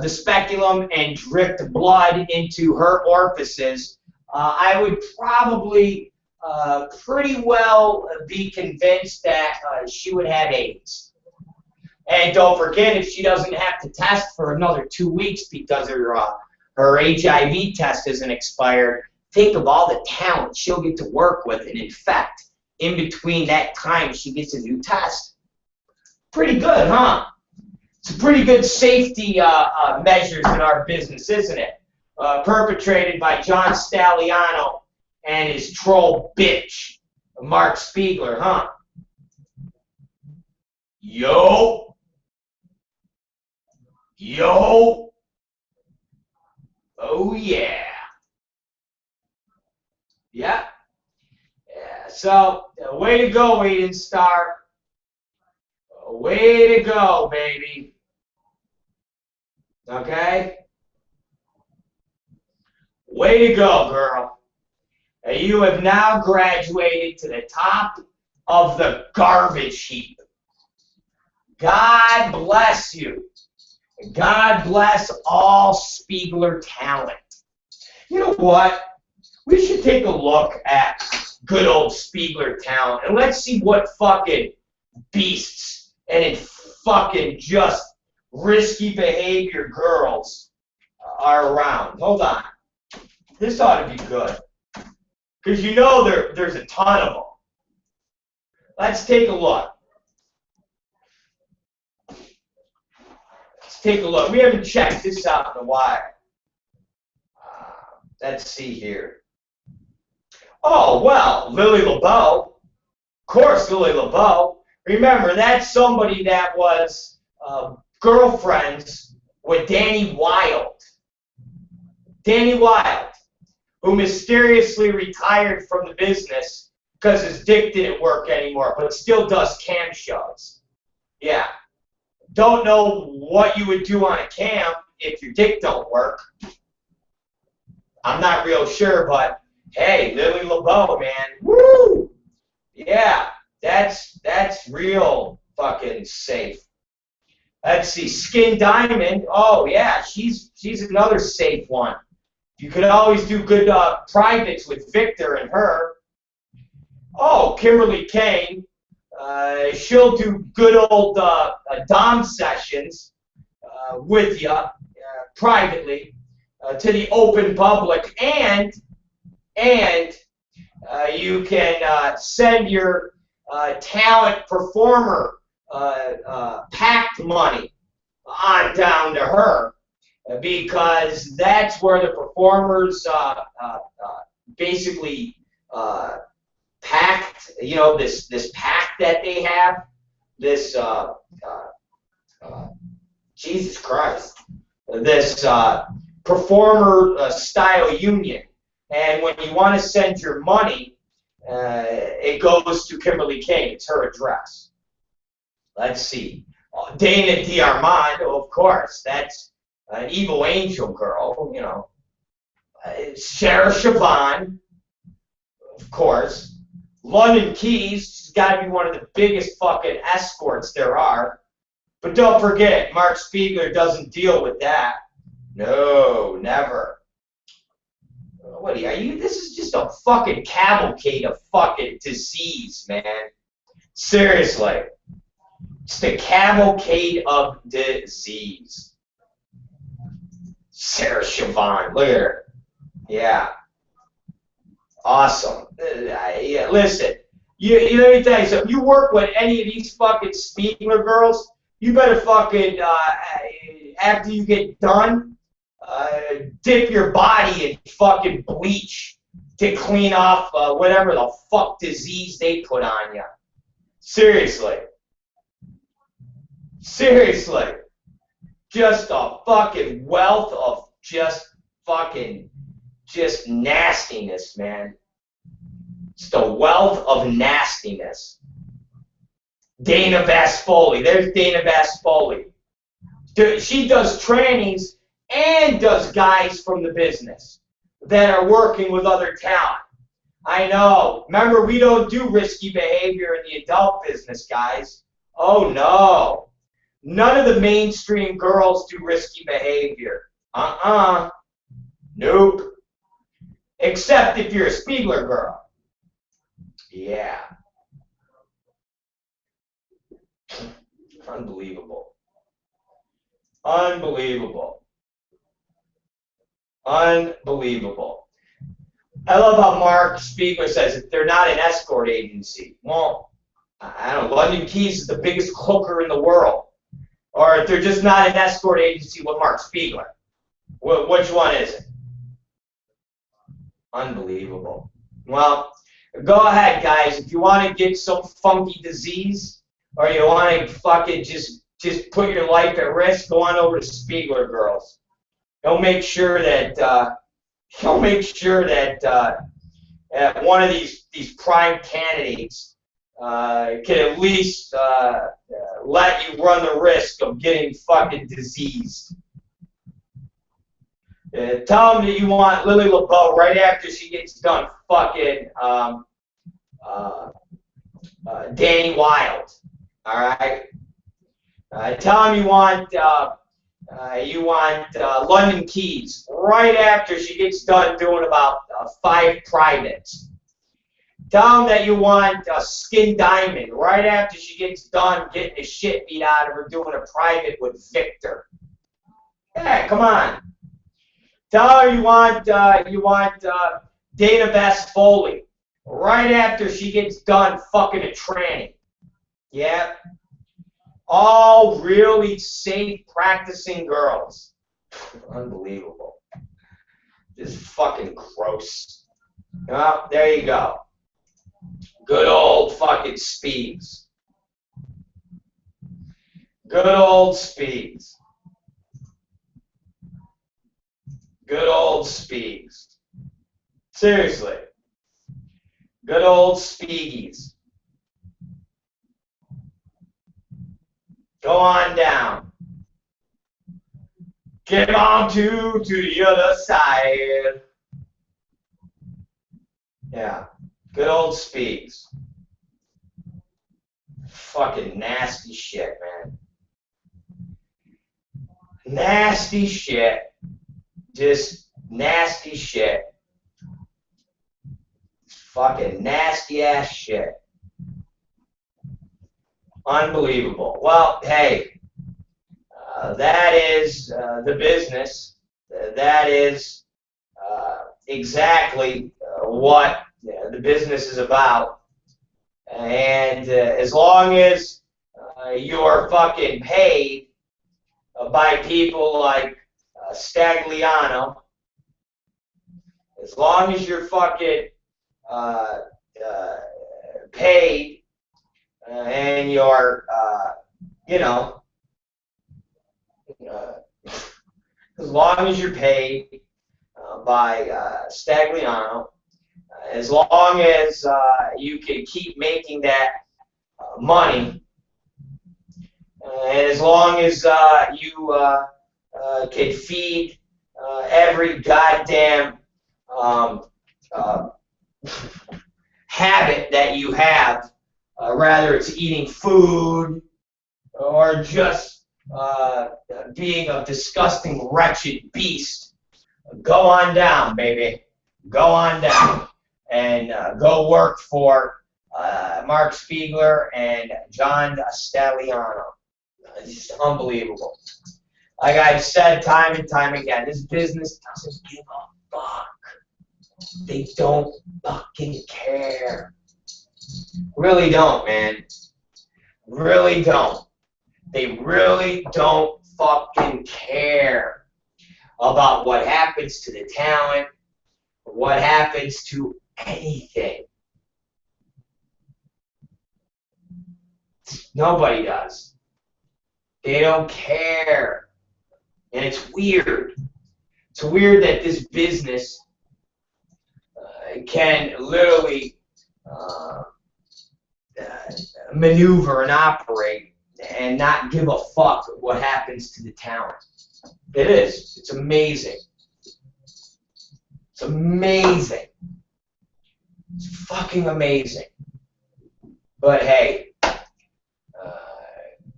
the speculum and dripped blood into her orifices, I would probably pretty well be convinced that she would have AIDS. And don't forget, if she doesn't have to test for another 2 weeks because her HIV test isn't expired, think of all the talent she'll get to work with and infect in between that time she gets a new test. Pretty good, huh? It's a pretty good safety measures in our business, isn't it? Perpetrated by John Stagliano and his troll bitch, Mark Spiegler, huh? Yo. Yo. Oh, yeah. Yeah. Yeah. So, way to go, Eden Star. Way to go, baby. Okay? Way to go, girl. You have now graduated to the top of the garbage heap. God bless you. God bless all Spiegler talent. You know what? We should take a look at good old Spiegler talent and let's see what fucking beasts and fucking just risky behavior girls are around. Hold on. This ought to be good. Because you know there's a ton of them. Let's take a look. Let's take a look. We haven't checked this out in a while. Let's see here. Oh, well, Lily LeBeau. Of course, Lily LeBeau. Remember, that's somebody that was girlfriends with Danny Wilde. Danny Wilde, who mysteriously retired from the business because his dick didn't work anymore, but still does cam shows. Yeah. Don't know what you would do on a cam if your dick don't work. I'm not real sure, but hey, Lily LeBeau, man. Woo! Yeah, that's real fucking safe. Let's see, Skin Diamond. Oh yeah, she's another safe one. You could always do good privates with Victor and her. Oh, Kimberly Kane. She'll do good old Dom sessions with you privately to the open public, and you can send your talent performer packed money on down to her, because that's where the performers basically pact, this pact that they have, this Jesus Christ, this performer style union. And when you want to send your money, it goes to Kimberly King. It's her address. Let's see. Dana D'Armando, of course. That's an evil angel girl, Sarah Siobhan, of course. London Keys, she's got to be one of the biggest fucking escorts there are. But don't forget, Mark Spiegler doesn't deal with that. No, never. What are you? This is just a fucking cavalcade of fucking disease, man. Seriously. It's the cavalcade of disease. Sarah Siobhan, look at her. Yeah. Awesome. Yeah, listen. Let me tell you something. You work with any of these fucking Spiegler girls, you better fucking, after you get done, dip your body in fucking bleach to clean off whatever the fuck disease they put on you. Seriously. Seriously. Just a fucking wealth of just nastiness, man. Just a wealth of nastiness. Dana Vasfoli. There's Dana Vasfoli. She does trainings and does guys from the business that are working with other talent. I know. Remember, we don't do risky behavior in the adult business, guys. Oh, no. None of the mainstream girls do risky behavior. Nope. Except if you're a Spiegler girl. Yeah. Unbelievable. Unbelievable. Unbelievable. I love how Mark Spiegler says if they're not an escort agency. Well, I don't know. London Keys is the biggest hooker in the world. Or if they're just not an escort agency with Mark Spiegler. Which one is it? Unbelievable. Well, go ahead, guys. If you want to get some funky disease, or you want to fucking just put your life at risk, go on over to Spiegler Girls. They'll make sure that one of these prime candidates can at least let you run the risk of getting fucking diseased. Tell them that you want Lily LeBeau right after she gets done fucking Danny Wilde. All right. Tell them you want London Keys right after she gets done doing about 5 privates. Tell them that you want Skin Diamond right after she gets done getting the shit beat out of her doing a private with Victor. Yeah, come on. Tell her you want Dana Vasfoli right after she gets done fucking a tranny. Yeah. All really safe practicing girls. Unbelievable. Just fucking gross. Well, there you go. Good old fucking Speeds. Good old Speeds. Good old Speeds. Seriously. Good old Speegies. Go on down. Get on to the other side. Yeah. Good old Speeds. Fucking nasty shit, man. Nasty shit. Just nasty shit. Fucking nasty ass shit. Unbelievable. Well, hey, that is the business. That is exactly what the business is about. And as long as you're fucking paid by people like Stagliano, as long as you're fucking paid and you're, you know, as long as you're paid by Stagliano, as long as you can keep making that money, and as long as you can feed every goddamn habit that you have, rather it's eating food or just being a disgusting, wretched beast, go on down, baby. Go on down and go work for Mark Spiegler and John Stagliano. It's just unbelievable. Like I've said time and time again, this business doesn't give a fuck. They don't fucking care. Really don't, man. Really don't. They really don't fucking care about what happens to the talent, what happens to anything. Nobody does. They don't care. And it's weird. It's weird that this business can literally maneuver and operate and not give a fuck what happens to the talent. It is. It's amazing. It's amazing. It's fucking amazing. But hey,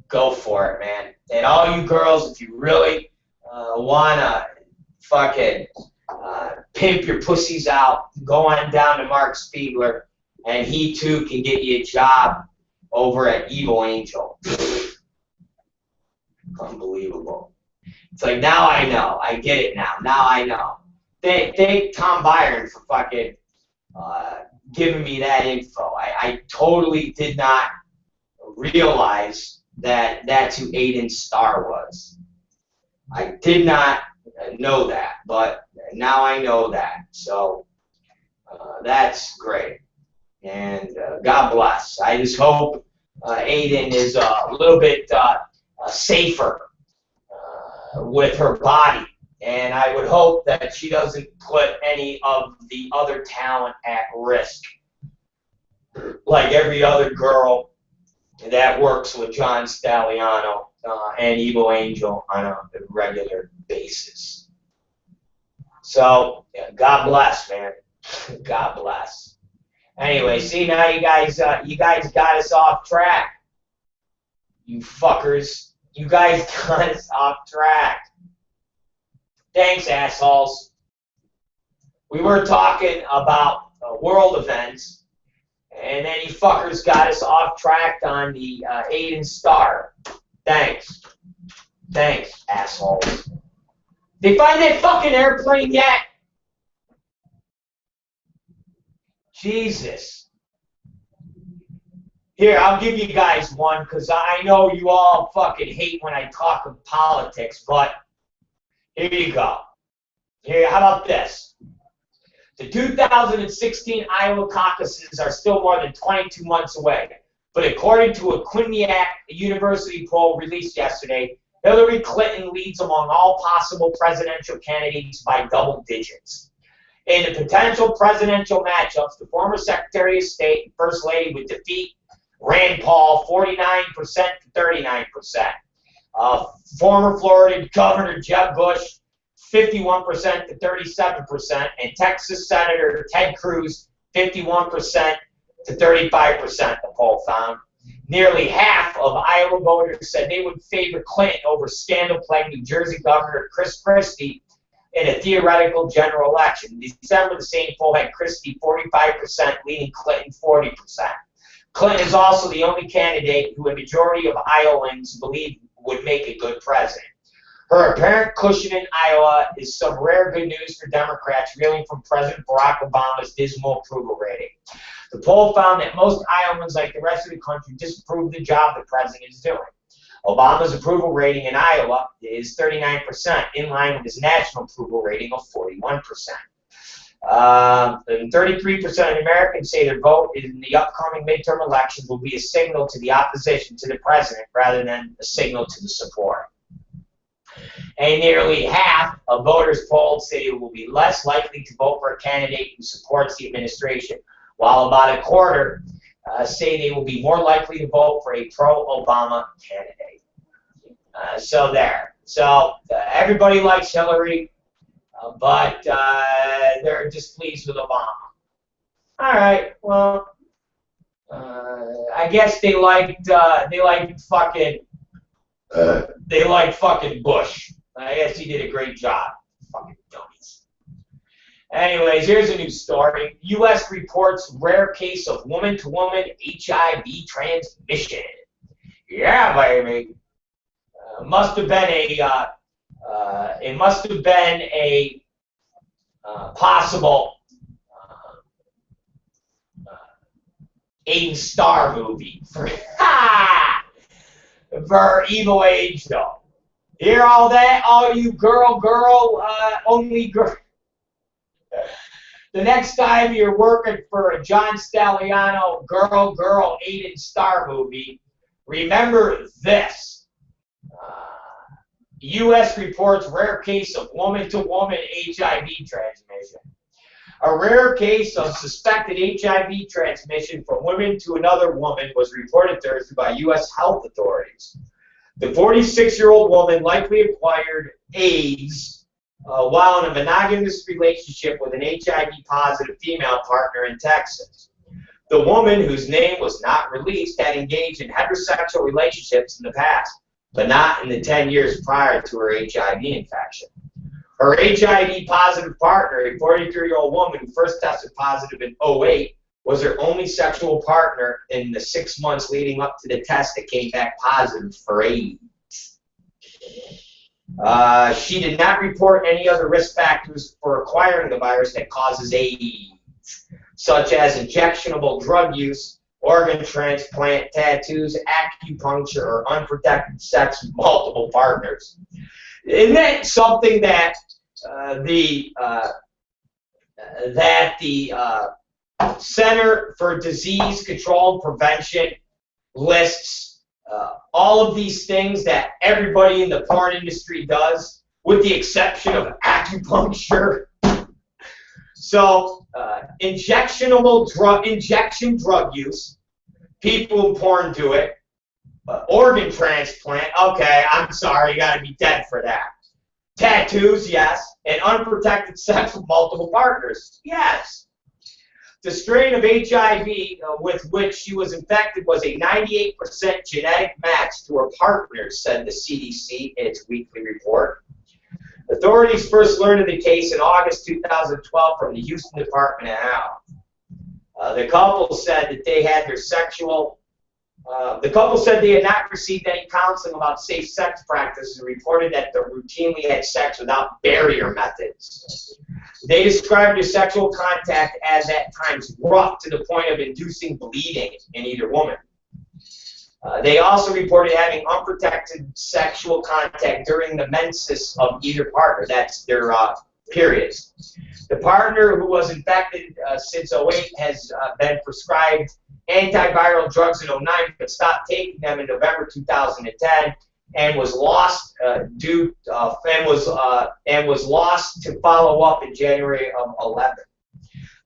go for it, man. And all you girls, if you really wanna fucking pimp your pussies out, go on down to Mark Spiegler, and he too can get you a job over at Evil Angel. Unbelievable. It's like, now I know. I get it now. Now I know. Thank Tom Byron for fucking giving me that info. I totally did not realize that that's who Aiden Starr was. I did not know that, but now I know that. So that's great. And God bless. I just hope Aiden is a little bit safer with her body. And I would hope that she doesn't put any of the other talent at risk, like every other girl that works with John Stagliano and Evil Angel on a regular basis. So, yeah, God bless, man. God bless. Anyway, see, now you guys got us off track. You fuckers. You guys got us off track. Thanks, assholes. We were talking about world events, and then you fuckers got us off track on the Aiden Starr. Thanks. Thanks, assholes. They find that fucking airplane yet? Jesus. Here, I'll give you guys one, because I know you all fucking hate when I talk of politics, but here you go. Here, how about this? The 2016 Iowa caucuses are still more than 22 months away, but according to a Quinnipiac University poll released yesterday, Hillary Clinton leads among all possible presidential candidates by double digits. In the potential presidential matchups, the former Secretary of State and First Lady would defeat Rand Paul 49% to 39%. Former Florida Governor Jeb Bush 51% to 37%, and Texas Senator Ted Cruz 51% to 35%, the poll found. Nearly half of Iowa voters said they would favor Clinton over scandal-plagued New Jersey Governor Chris Christie in a theoretical general election. In December, the same poll had Christie 45%, leading Clinton 40%. Clinton is also the only candidate who a majority of Iowans believe would make a good president. Her apparent cushion in Iowa is some rare good news for Democrats reeling from President Barack Obama's dismal approval rating. The poll found that most Iowans, like the rest of the country, disapprove of the job the president is doing. Obama's approval rating in Iowa is 39%, in line with his national approval rating of 41%. And 33% of Americans say their vote in the upcoming midterm elections will be a signal to the opposition to the president rather than a signal to the support. And nearly half of voters polled say they will be less likely to vote for a candidate who supports the administration, while about a quarter say they will be more likely to vote for a pro-Obama candidate. So there. So everybody likes Hillary, but they're displeased with Obama. All right. Well, I guess they liked fucking Bush. I guess he did a great job. Fucking dummies. Anyways, here's a new story. U.S. reports rare case of woman-to-woman HIV transmission. Yeah, baby. It must have been a possible Aiden Starr movie for Evil Angel. Hear all that? All you only girl. The next time you're working for a John Staliano girl Aiden Starr movie, remember this. U.S. reports rare case of woman-to-woman HIV transmission. A rare case of suspected HIV transmission from woman to another woman was reported Thursday by U.S. health authorities. The 46-year-old woman likely acquired AIDS while in a monogamous relationship with an HIV-positive female partner in Texas. The woman, whose name was not released, had engaged in heterosexual relationships in the past, but not in the 10 years prior to her HIV infection. Her HIV-positive partner, a 43-year-old woman who first tested positive in 2008, was her only sexual partner in the 6 months leading up to the test that came back positive for AIDS. She did not report any other risk factors for acquiring the virus that causes AIDS, such as injectionable drug use, organ transplant, tattoos, acupuncture, or unprotected sex with multiple partners. Isn't that something that the Center for Disease Control and Prevention lists all of these things that everybody in the porn industry does, with the exception of acupuncture? So, injection drug use, people in porn do it. Organ transplant, okay, I'm sorry, you gotta be dead for that. Tattoos, yes. And unprotected sex with multiple partners, yes. The strain of HIV with which she was infected was a 98% genetic match to her partners, said the CDC in its weekly report. Authorities first learned of the case in August 2012 from the Houston Department of Health. The couple said that they had not received any counseling about safe sex practices and reported that they routinely had sex without barrier methods. They described their sexual contact as at times rough to the point of inducing bleeding in either woman. They also reported having unprotected sexual contact during the menses of either partner. That's their periods. The partner, who was infected since 2008, has been prescribed antiviral drugs in 2009, but stopped taking them in November 2010, and was lost to follow up in January of 2011.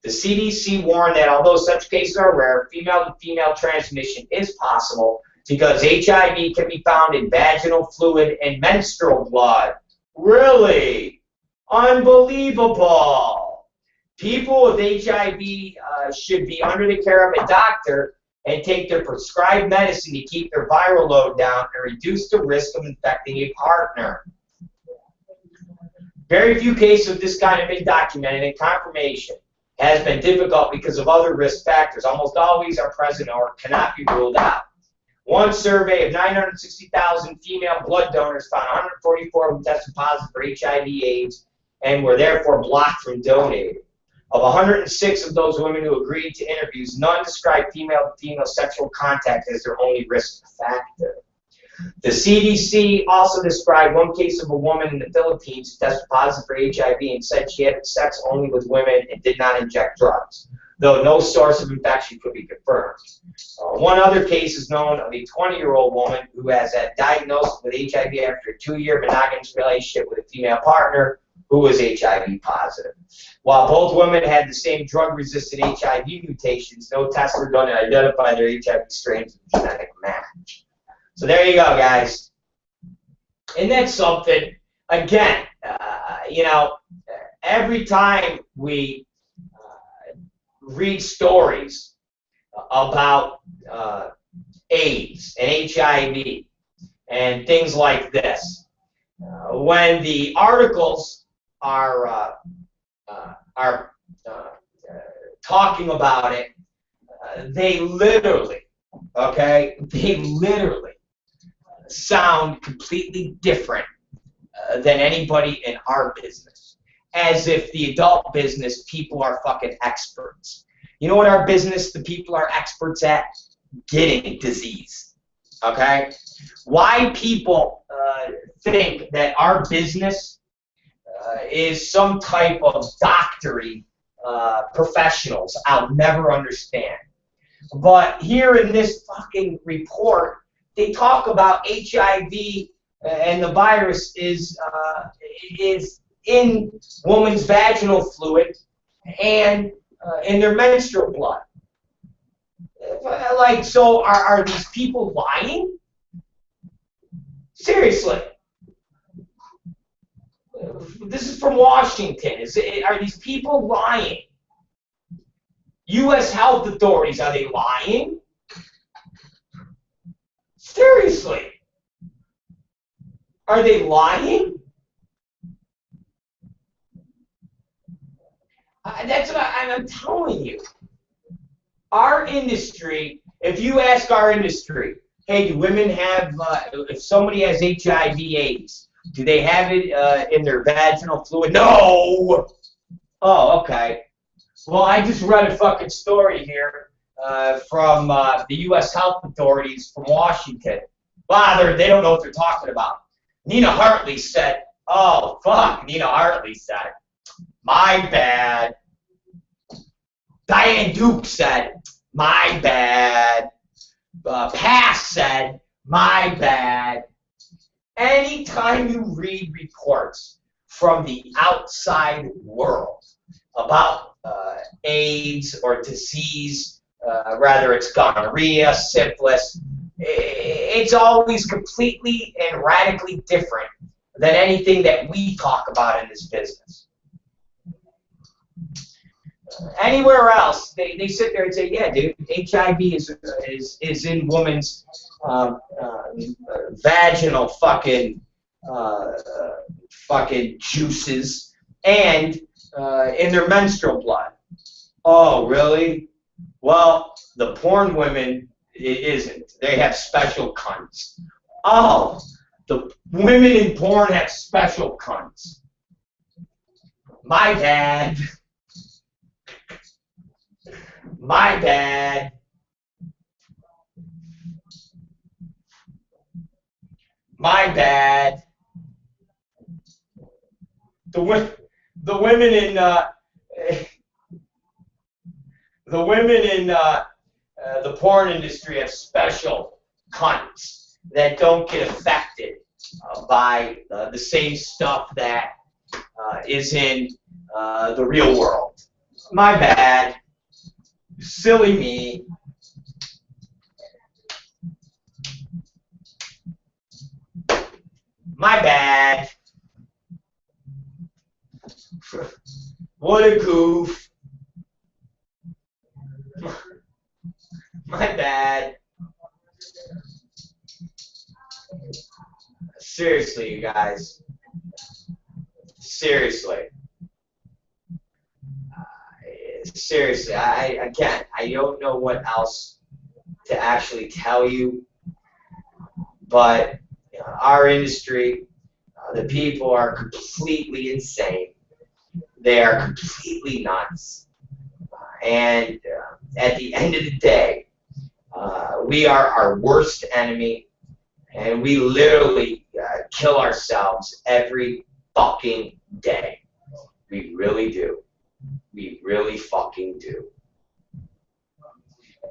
The CDC warned that although such cases are rare, female-to-female transmission is possible because HIV can be found in vaginal fluid and menstrual blood. Really? Unbelievable. People with HIV should be under the care of a doctor and take their prescribed medicine to keep their viral load down and reduce the risk of infecting a partner. Very few cases of this kind have been documented, and confirmation has been difficult because of other risk factors. Almost always are present or cannot be ruled out. One survey of 960,000 female blood donors found 144 who tested positive for HIV/AIDS and were therefore blocked from donating. Of 106 of those women who agreed to interviews, none described female-to-female sexual contact as their only risk factor. The CDC also described one case of a woman in the Philippines who tested positive for HIV and said she had sex only with women and did not inject drugs, though no source of infection could be confirmed. One other case is known of a 20-year-old woman who has been diagnosed with HIV after a 2-year monogamous relationship with a female partner who was HIV positive. While both women had the same drug-resistant HIV mutations, no tests were done to identify their HIV strains of genetic match. So there you go, guys. And that's something, again, you know, every time we read stories about AIDS and HIV and things like this, when the articles are talking about it, they literally, okay, they literally sound completely different than anybody in our business, as if the adult business people are fucking experts. You know what our business, the people are experts at? Getting disease, okay? Why people think that our business is some type of doctory professionals, I'll never understand. But here in this fucking report, they talk about HIV and the virus is in woman's vaginal fluid and in their menstrual blood. Like, so are these people lying? Seriously. This is from Washington. Are these people lying? U.S. health authorities, are they lying? Seriously. Are they lying? That's what I'm telling you. Our industry, if you ask our industry, hey, do women have, if somebody has HIV/AIDS, do they have it in their vaginal fluid? No! Oh, okay. Well, I just read a fucking story here from the U.S. health authorities from Washington. Wow, they don't know what they're talking about. Nina Hartley said, oh, fuck, Nina Hartley said, my bad. Diane Duke said, my bad. Pass said, my bad. Anytime you read reports from the outside world about AIDS or disease, rather it's gonorrhea, syphilis, it's always completely and radically different than anything that we talk about in this business. Anywhere else, they sit there and say, yeah, dude, HIV is in women's vaginal fucking juices and in their menstrual blood. Oh, really? Well, the porn women, it isn't. They have special cunts. Oh, the women in porn have special cunts. My bad. My bad. My bad. The women in the porn industry have special cunts that don't get affected by the same stuff that is in the real world. My bad. Silly me. My bad. What a goof. My bad. Seriously, you guys. Seriously. Seriously, I don't know what else to actually tell you, but our industry, the people are completely insane. They are completely nuts. And at the end of the day, we are our worst enemy, And we literally kill ourselves every fucking day. We really do. We really fucking do.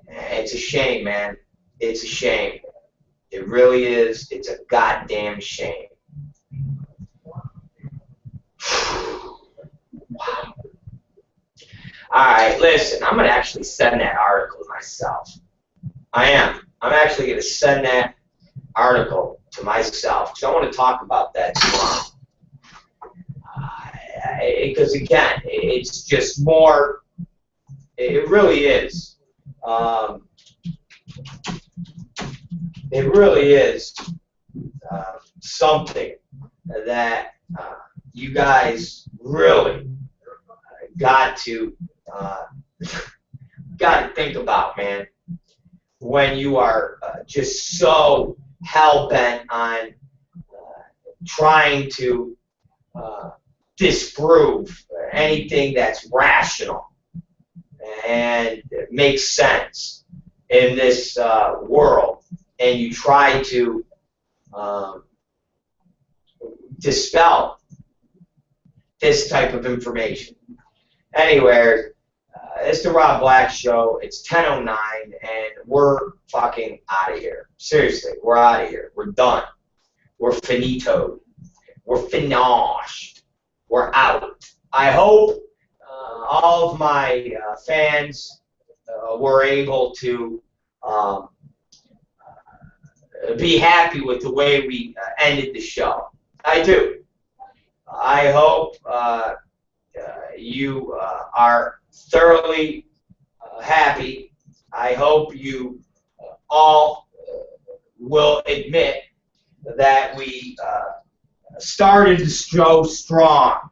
It's a shame, man. It's a shame. It really is. It's a goddamn shame. Wow. Alright, listen, I'm going to actually send that article myself. I am. I'm actually going to send that article to myself because I want to talk about that tomorrow. Because again, it's just more, it really is. It really is something that you guys really got to think about, man. When you are just so hell-bent on trying to disprove anything that's rational and makes sense in this world, and you try to dispel this type of information. Anyway, it's the Rob Black Show. It's 10:09, and we're fucking out of here. Seriously, we're out of here. We're done. We're finito. We're finished. We're out. I hope all of my fans were able to be happy with the way we ended the show. I do. I hope you are thoroughly happy. I hope you all will admit that we started the show strong.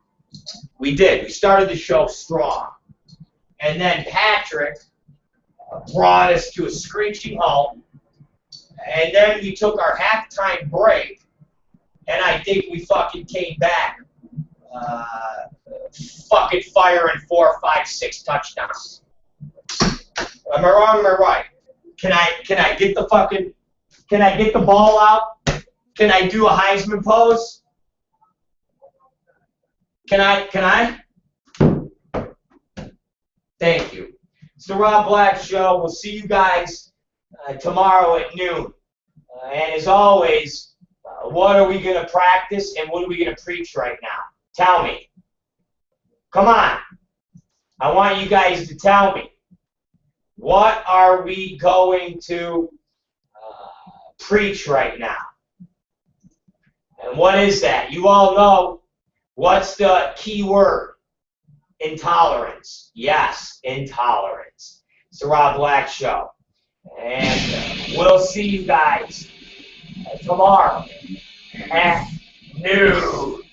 We did. We started the show strong. And then Patrick brought us to a screeching halt. And then we took our halftime break. And I think we fucking came back fucking firing 4, 5, 6 touchdowns. Am I wrong or am I right? Can I get the fucking, can I get the ball out? Can I do a Heisman pose? Can I? Thank you. It's the Rob Black Show. We'll see you guys tomorrow at noon. And as always, what are we going to practice and what are we going to preach right now? Tell me. Come on. I want you guys to tell me. What are we going to preach right now? And what is that? You all know what's the key word? Intolerance. Yes, intolerance. It's the Rob Black Show. And we'll see you guys tomorrow at noon.